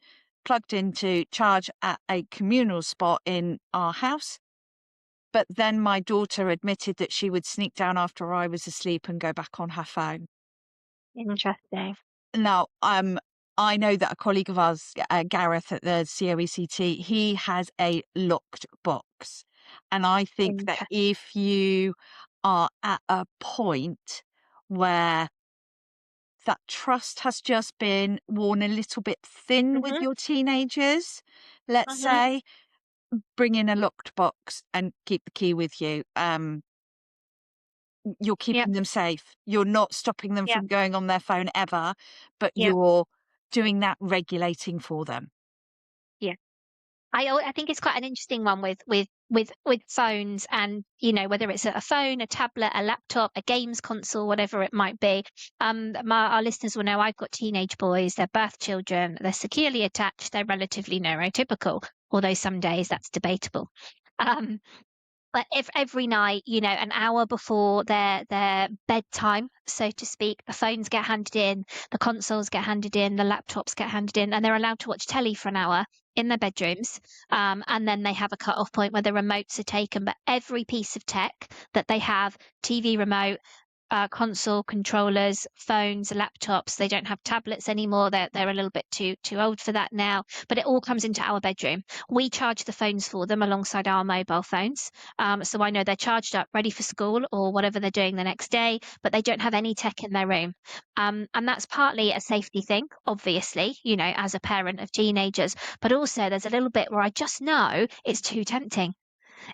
plugged into charge at a communal spot in our house." But then my daughter admitted that she would sneak down after I was asleep and go back on her phone. Interesting. Now, I know that a colleague of ours, Gareth at the COECT, he has a locked box. And I think that Interesting. if you are at a point where that trust has just been worn a little bit thin with Hmm. your teenagers, let's Hmm. say, bring in a locked box and keep the key with you. you're Yep. keeping them safe. You're not stopping them Yep. from going on their phone ever, but Yep. you're doing that regulating for them. Yeah. I think it's quite an interesting one with phones and, you know, whether it's a phone, a tablet, a laptop, a games console, whatever it might be. Our listeners will know I've got teenage boys. They're birth children. They're securely attached. They're relatively neurotypical, although some days that's debatable. Um, but if every night, you know, an hour before their bedtime, so to speak, the phones get handed in, the consoles get handed in, the laptops get handed in, and they're allowed to watch telly for an hour in their bedrooms. And then they have a cut-off point where the remotes are taken. But every piece of tech that they have, TV remote, console controllers, phones, laptops. They don't have tablets anymore. They're a little bit too old for that now. But it all comes into our bedroom. We charge the phones for them alongside our mobile phones. So I know they're charged up, ready for school or whatever they're doing the next day. But they don't have any tech in their room, and that's partly a safety thing, obviously. You know, as a parent of teenagers, but also there's a little bit where I just know it's too tempting.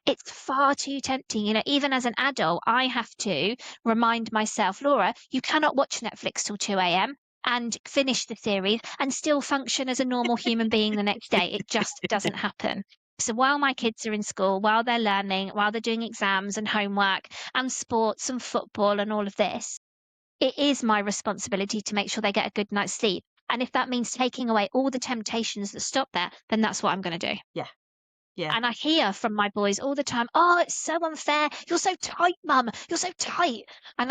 It's far too tempting. You know, even as an adult, I have to remind myself, Laura, you cannot watch Netflix till 2 a.m. and finish the series and still function as a normal human being the next day. It just doesn't happen. So while my kids are in school, while they're learning, while they're doing exams and homework and sports and football and all of this, it is my responsibility to make sure they get a good night's sleep. And if that means taking away all the temptations that stop that, then that's what I'm going to do. Yeah, yeah. And I hear from my boys all the time, "Oh, it's so unfair. You're so tight, mum. You're so tight." And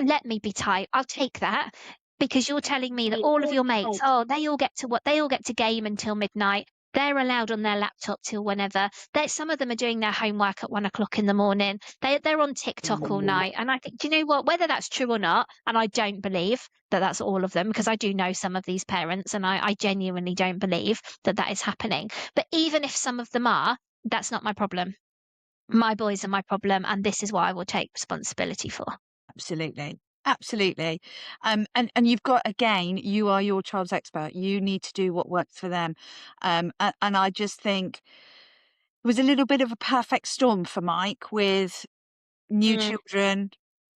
let me be tight. I'll take that because you're telling me that all of your mates, oh, they all get to game until midnight. They're allowed on their laptop till whenever. Some of them are doing their homework at 1 o'clock in the morning. They're on TikTok all night. And I think, do you know what? Whether that's true or not, and I don't believe that that's all of them because I do know some of these parents, and I genuinely don't believe that that is happening. But even if some of them are, that's not my problem. My boys are my problem, and this is what I will take responsibility for. Absolutely. Absolutely. And you've got, again, you are your child's expert. You need to do what works for them. And I just think it was a little bit of a perfect storm for Mike with new Mm, children,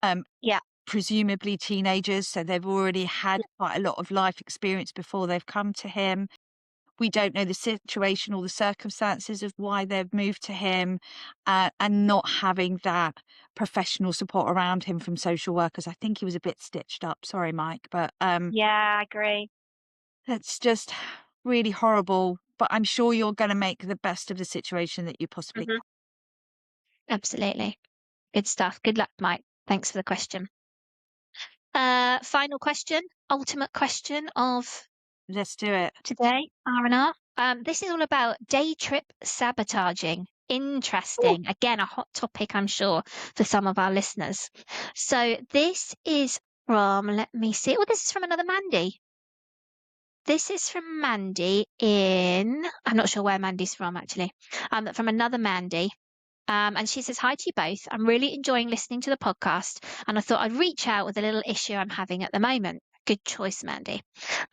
um, yeah, presumably teenagers. So they've already had yeah, quite a lot of life experience before they've come to him. We don't know the situation or the circumstances of why they've moved to him, and not having that professional support around him from social workers. I think he was a bit stitched up. Sorry, Mike, but yeah, I agree. that's just really horrible. But I'm sure you're going to make the best of the situation that you possibly Hmm. Absolutely. Good stuff. Good luck, Mike. Thanks for the question. Final question, ultimate question of can. Let's do it. today, R&R. This is all about day trip sabotaging. Ooh. Interesting. Again, a hot topic, I'm sure, for some of our listeners. So this is from, let me see. Oh, this is from another Mandie. This is from Mandie in, I'm not sure where Mandie's from actually, from another Mandie. And she says, "Hi to you both. I'm really enjoying listening to the podcast, and I thought I'd reach out with a little issue I'm having at the moment." Good choice, Mandy.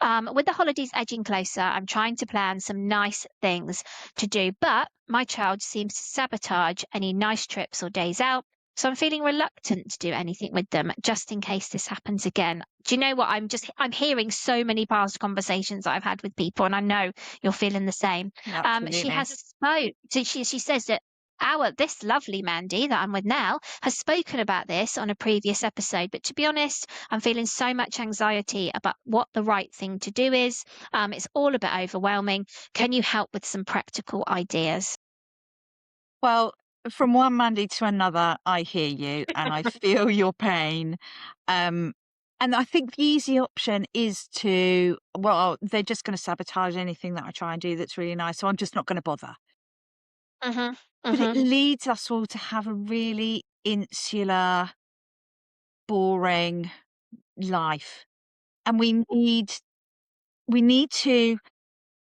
With the holidays edging closer, I'm trying to plan some nice things to do, but my child seems to sabotage any nice trips or days out. So I'm feeling reluctant to do anything with them just in case this happens again. Do you know what? I'm hearing so many past conversations that I've had with people, and I know you're feeling the same. She Absolutely. has spoke. So she says that this lovely Mandy that I'm with now has spoken about this on a previous episode. But to be honest, I'm feeling so much anxiety about what the right thing to do is. It's all a bit overwhelming. Can you help with some practical ideas? Well, from one Monday to another, I hear you and I feel your pain. Um, and I think the easy option is to, well, they're just going to sabotage anything that I try and do that's really nice. So I'm just not going to bother. Mhm. But it Mhm. leads us all to have a really insular, boring life. And we need to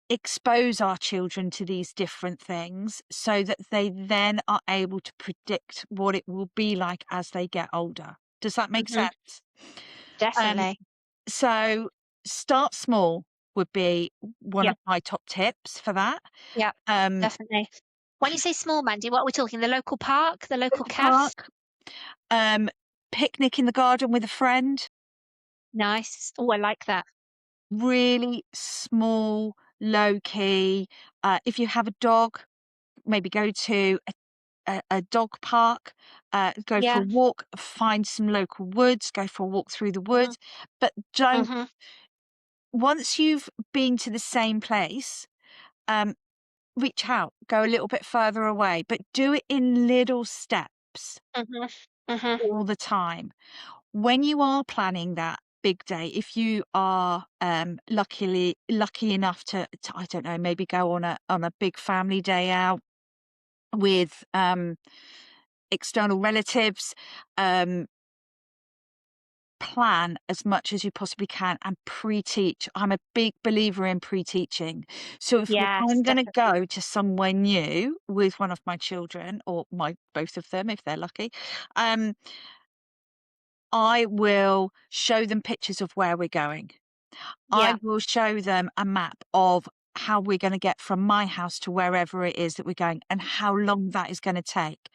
expose our children to these different things so that they then are able to predict what it will be like as they get older. Does that make Mhm. sense? Um, Definitely. so start small would be one Yep. of my top tips for that. Yep. Um, Definitely. When you say small, Mandy, what are we talking? The local park, the local local cafe? park. Um, picnic in the garden with a friend. Nice. Oh, I like that. Really small, low key. If you have a dog, maybe go to a dog park, go for a Yeah. walk, find some local woods, go for a walk through the Mhm. woods. But don't, Mhm. once you've been to the same place, um, reach out, go a little bit further away, but do it in little steps Mhm. Mhm. all the time. When you are planning that big day, if you are lucky enough to, I don't know, maybe go on a big family day out with external relatives, um, plan as much as you possibly can and pre-teach. I'm a big believer in pre-teaching. So if Yes, I'm going to definitely. go to somewhere new with one of my children or my both of them if they're lucky, um, I will show them pictures of where we're going. I Yeah. will show them a map of how we're going to get from my house to wherever it is that we're going and how long that is going to take.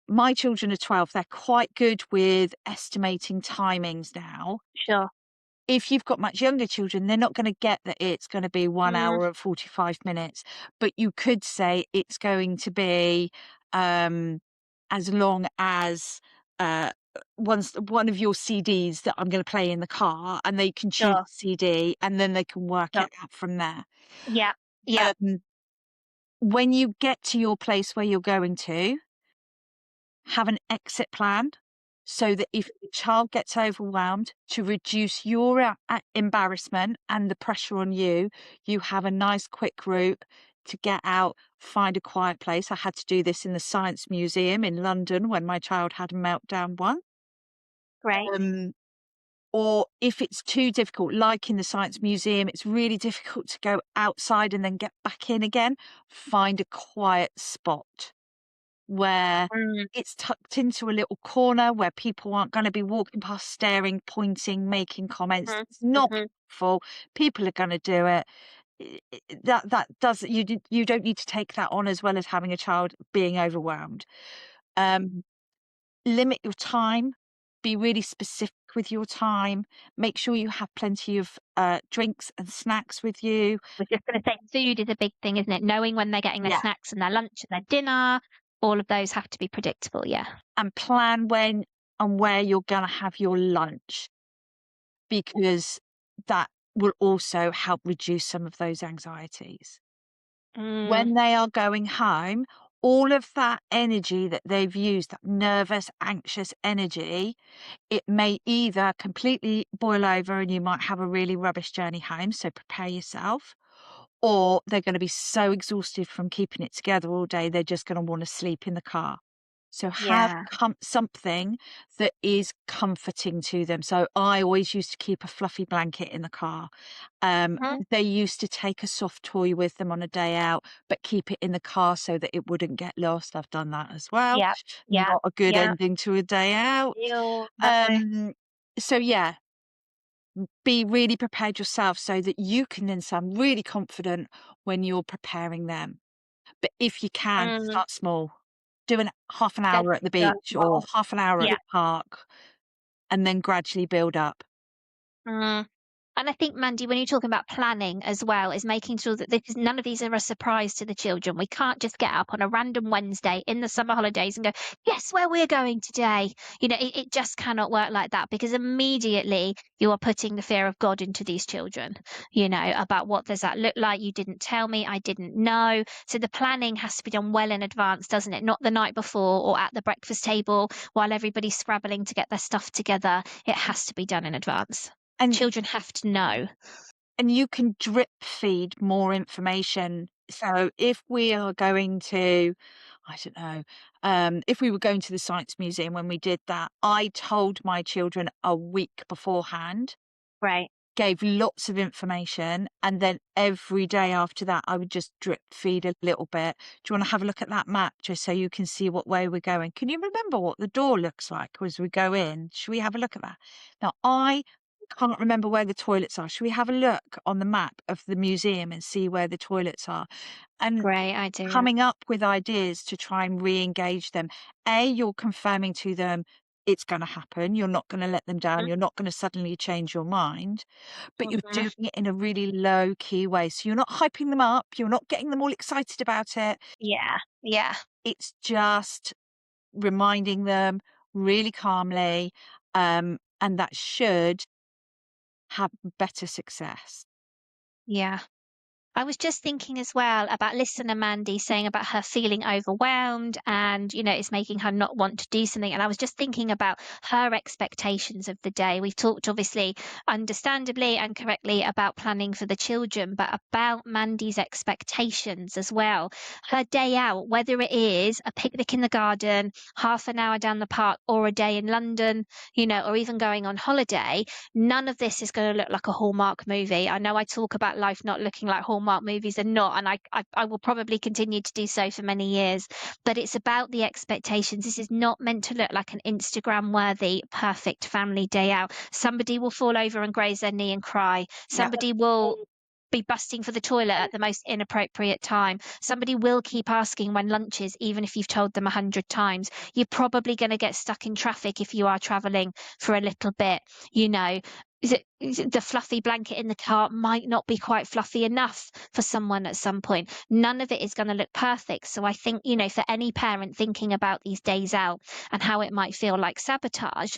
My children are 12. They're quite good with estimating timings now. Sure. If you've got much younger children, they're not gonna get that it's gonna be 1 Mm. hour and 45 minutes, but you could say it's going to be, um, as long as, uh, one of your CDs that I'm gonna play in the car, and they can choose Sure. a CD, and then they can work Sure. it out from there. Yeah. Yeah. Um, when you get to your place where you're going to, have an exit plan so that if the child gets overwhelmed, to reduce your embarrassment and the pressure on you, you have a nice quick route to get out, find a quiet place. I had to do this in the Science Museum in London when my child had a meltdown once. Great. Um, or if it's too difficult, like in the Science Museum, it's really difficult to go outside and then get back in again, find a quiet spot where Mm. it's tucked into a little corner where people aren't gonna be walking past, staring, pointing, making comments. Mhm. It's not Mhm. full. People are gonna do it. That does you don't need to take that on as well as having a child being overwhelmed. Um, limit your time. Be really specific with your time. Make sure you have plenty of, drinks and snacks with you. Was just gonna say food is a big thing, isn't it? Knowing when they're getting their Yeah. snacks and their lunch and their dinner, all of those have to be predictable, yeah. And plan when and where you're gonna have your lunch. Because that will also help reduce some of those anxieties. Mm. When they are going home, all of that energy that they've used, that nervous, anxious energy, it may either completely boil over and you might have a really rubbish journey home, so prepare yourself, or they're gonna be so exhausted from keeping it together all day, they're just gonna wanna sleep in the car. So have Yeah. something that is comforting to them. So I always used to keep a fluffy blanket in the car. Mhm. They used to take a soft toy with them on a day out, but keep it in the car so that it wouldn't get lost. I've done that as well. Yeah. Yeah. Not a good Yeah. ending to a day out. Ew, no. Um, so yeah, be really prepared yourself so that you can then sound really confident when you're preparing them. But if you can, Mm. start small. Do an half an hour at Definitely the start beach or small. half an hour at Yeah. the park, and then gradually build up. Mm. And I think, Mandy, when you're talking about planning as well, is making sure that this is none of these are a surprise to the children. We can't just get up on a random Wednesday in the summer holidays and go, "Guess where we're going today?" It just cannot work like that because immediately you are putting the fear of God into these children, about what does that look like? You didn't tell me, I didn't know. So the planning has to be done well in advance, doesn't it? Not the night before or at the breakfast table while everybody's scrabbling to get their stuff together. It has to be done in advance. And Children have to know. you can drip feed more information. So if we are going to, I don't know, if we were going to the Science Museum when we did that, I told my children a week beforehand, Right. gave lots of information, and then every day after that, I would just drip feed a little bit. Do you want to have a look at that map just so you can see what way we're going? Can you remember what the door looks like as we go in? Should we have a look at that? Now, I can't remember where the toilets are. Should we have a look on the map of the museum and see where the toilets are? And Great idea. coming up with ideas to try and re engage them. A, you're confirming to them it's gonna happen. You're not gonna let them down. Mhm, You're not gonna suddenly change your mind, but you're mhm. doing it in a really low key way. So you're not hyping them up. You're not getting them all excited about it. Yeah, yeah, It's just reminding them really calmly, and that should have better success. yeah. I was just thinking as well about listener Mandy saying about her feeling overwhelmed and, it's making her not want to do something. And I was just thinking about her expectations of the day. We've talked obviously understandably and correctly about planning for the children, but about Mandy's expectations as well. Her day out, whether it is a picnic in the garden, half an hour down the park, or a day in London, or even going on holiday, none of this is going to look like a Hallmark movie. I know I talk about life not looking like Hallmark movies and not, and I will probably continue to do so for many years. But it's about the expectations. This is not meant to look like an Instagram worthy, perfect family day out. Somebody will fall over and graze their knee and cry. Yeah. Somebody will be busting for the toilet at the most inappropriate time. Somebody will keep asking when lunch is, even if you've told them 100 times. You're probably going to get stuck in traffic if you are traveling for a little bit. You know, is it the fluffy blanket in the car might not be quite fluffy enough for someone at some point. None of it is going to look perfect. So I think, for any parent thinking about these days out and how it might feel like sabotage,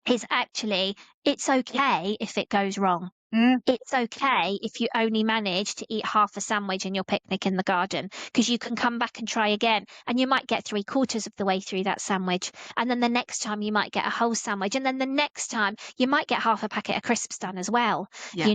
is actually it's okay if it goes wrong. Mm, It's okay if you only manage to eat half a sandwich in your picnic in the garden, because you can come back and try again. And you might get three-quarters of the way through that sandwich. And then the next time you might get a whole sandwich. And then the next time you might get half a packet of crisps done as well. yeah.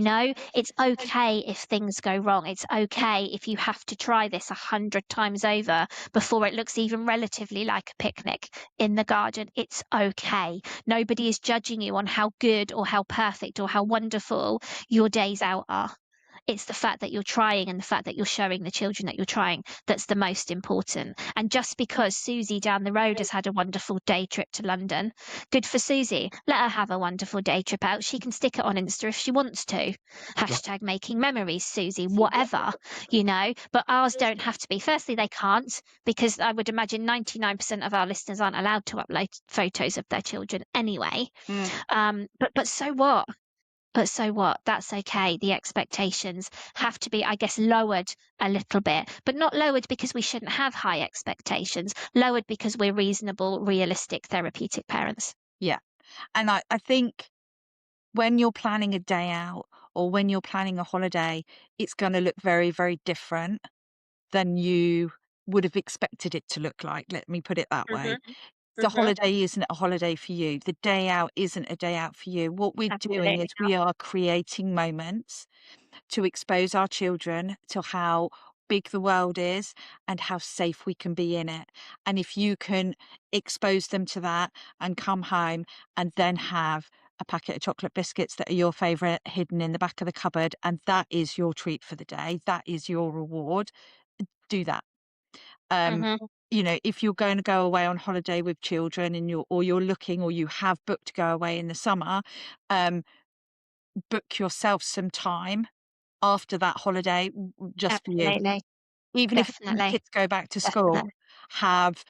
It's okay if things go wrong. It's okay if you have to try this 100 times over before it looks even relatively like a picnic in the garden. It's okay. Nobody is judging you on how good or how perfect or how wonderful your days out are. It's the fact that you're trying and the fact that you're showing the children that you're trying that's the most important. And just because Susie down the road has had a wonderful day trip to London, good for Susie. Let her have a wonderful day trip out. She can stick it on Insta if she wants to. Yeah. Hashtag making memories, Susie, whatever, But ours don't have to be. Firstly, they can't, because I would imagine 99% of our listeners aren't allowed to upload photos of their children anyway. Mm. But so what? But so what? That's okay. The expectations have to be, I guess, lowered a little bit, but not lowered because we shouldn't have high expectations, lowered because we're reasonable, realistic, therapeutic parents. Yeah. And I think when you're planning a day out or when you're planning a holiday, it's gonna look very, very different than you would have expected it to look like. Let me put it that way. Mhm, The mhm. holiday isn't a holiday for you. The day out isn't a day out for you. What we're doing Absolutely is not. we are creating moments to expose our children to how big the world is and how safe we can be in it. And if you can expose them to that and come home and then have a packet of chocolate biscuits that are your favorite hidden in the back of the cupboard, and that is your treat for the day, that is your reward, do that. Um, Mhm. if you're going to go away on holiday with children and you're looking or you have booked to go away in the summer, um, book yourself some time after that holiday just for you. Absolutely. Even if when the Definitely. kids go back to school, Definitely. have,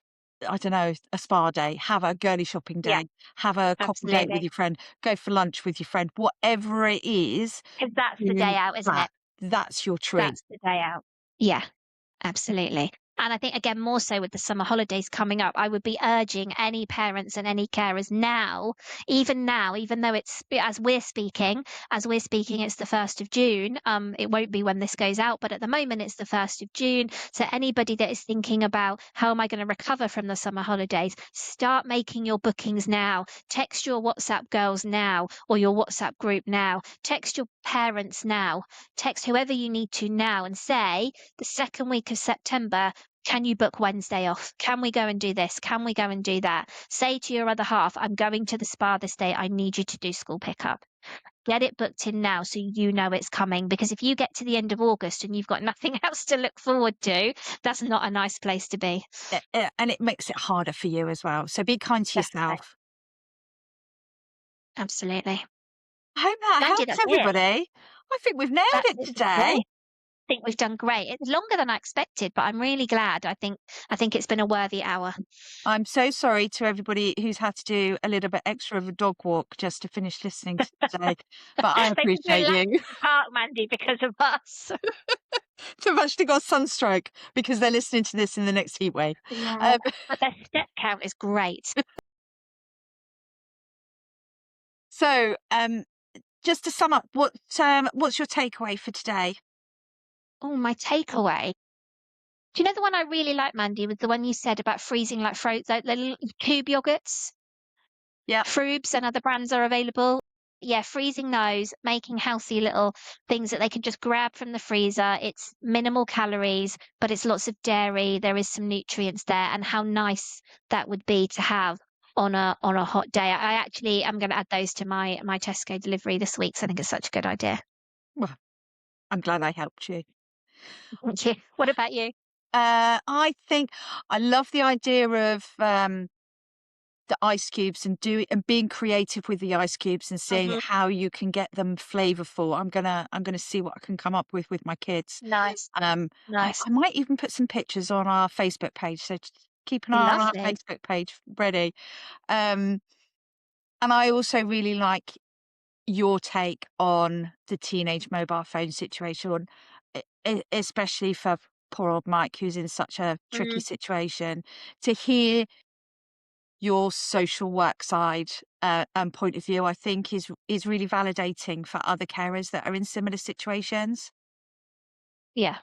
I don't know, a spa day, have a girly shopping Yeah, day, have a coffee date with absolutely. your friend, go for lunch with your friend, whatever it is, 'Cause that's the do day out, isn't that. it? That's your treat. That's the day out. Yeah. Absolutely. And I think, again, more so with the summer holidays coming up, I would be urging any parents and any carers now, even though as we're speaking, it's the 1st of June. It won't be when this goes out, but at the moment it's the 1st of June. So anybody that is thinking about how am I going to recover from the summer holidays, start making your bookings now. Text your WhatsApp girls now or your WhatsApp group now. Text your parents now. Text whoever you need to now and say, the second week of September, can you book Wednesday off? Can we go and do this? Can we go and do that? Say to your other half, I'm going to the spa this day. I need you to do school pickup. Get it booked in now so you know it's coming. Because if you get to the end of August and you've got nothing else to look forward to, that's not a nice place to be. And it makes it harder for you as well. So be kind to Definitely. yourself. Absolutely. I hope that Mandy, helps that's it. everybody. I think we've nailed That's it it for today. today. think we've done great. It's longer than I expected, but I'm really glad. I think it's been a worthy hour. I'm so sorry to everybody who's had to do a little bit extra of a dog walk just to finish listening to today, but I They can do a appreciate lap you. in the park, Mandy, because of us. They've actually got sunstroke because they're listening to this in the next heatwave. Yeah, Um, but their step count is great. so, just to sum up, what's your takeaway for today? Oh, my takeaway. Do you know the one I really like, Mandy, was the one you said about freezing like the little cube yogurts? Yep. Frubes and other brands are available. Yeah, freezing those, making healthy little things that they can just grab from the freezer. It's minimal calories, but it's lots of dairy. There is some nutrients there, and how nice that would be to have on a hot day. I actually am going to add those to my Tesco delivery this week. So I think it's such a good idea. Well, I'm glad I helped you. Thank you. What about you? I think I love the idea of the ice cubes and being creative with the ice cubes and seeing Hmm. how you can get them flavorful. I'm gonna see what I can come up with my kids. Nice, Um, nice, I might even put some pictures on our Facebook page, so just keep an eye on our lovely. Facebook page ready. Um, and I also really like your take on the teenage mobile phone situation, especially for poor old Mike, who's in such a tricky Mm, situation. To hear your social work side and point of view, I think is really validating for other carers that are in similar situations. yeah,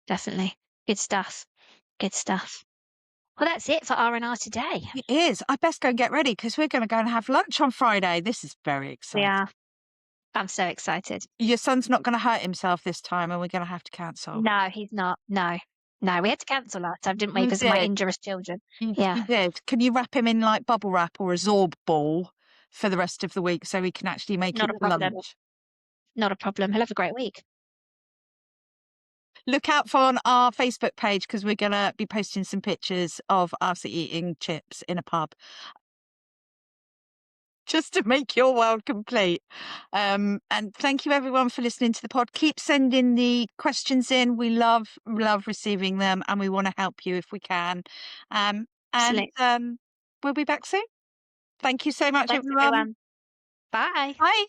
definitely. Good stuff. Good stuff. Well, that's it for R&R today. It is. I best go and get ready because we're going to go and have lunch on Friday. This is very exciting. Yeah, I'm so excited. Your son's not going to hurt himself this time, and we're going to have to cancel. No, he's not. No. No, we had to cancel last time, didn't we? You Because of my did. injurious children. You Yeah, did. Can you wrap him in like bubble wrap or a Zorb ball for the rest of the week so he can actually make not it a to problem. lunch? Not a problem. He'll have a great week. Look out for on our Facebook page because we're going to be posting some pictures of us eating chips in a pub just to make your world complete. And thank you everyone for listening to the pod. Keep sending the questions in. We love receiving them and we want to help you if we can. Um, and Absolutely. we'll be back soon. Thank you so much, Thanks, everyone. everyone. Bye. Bye.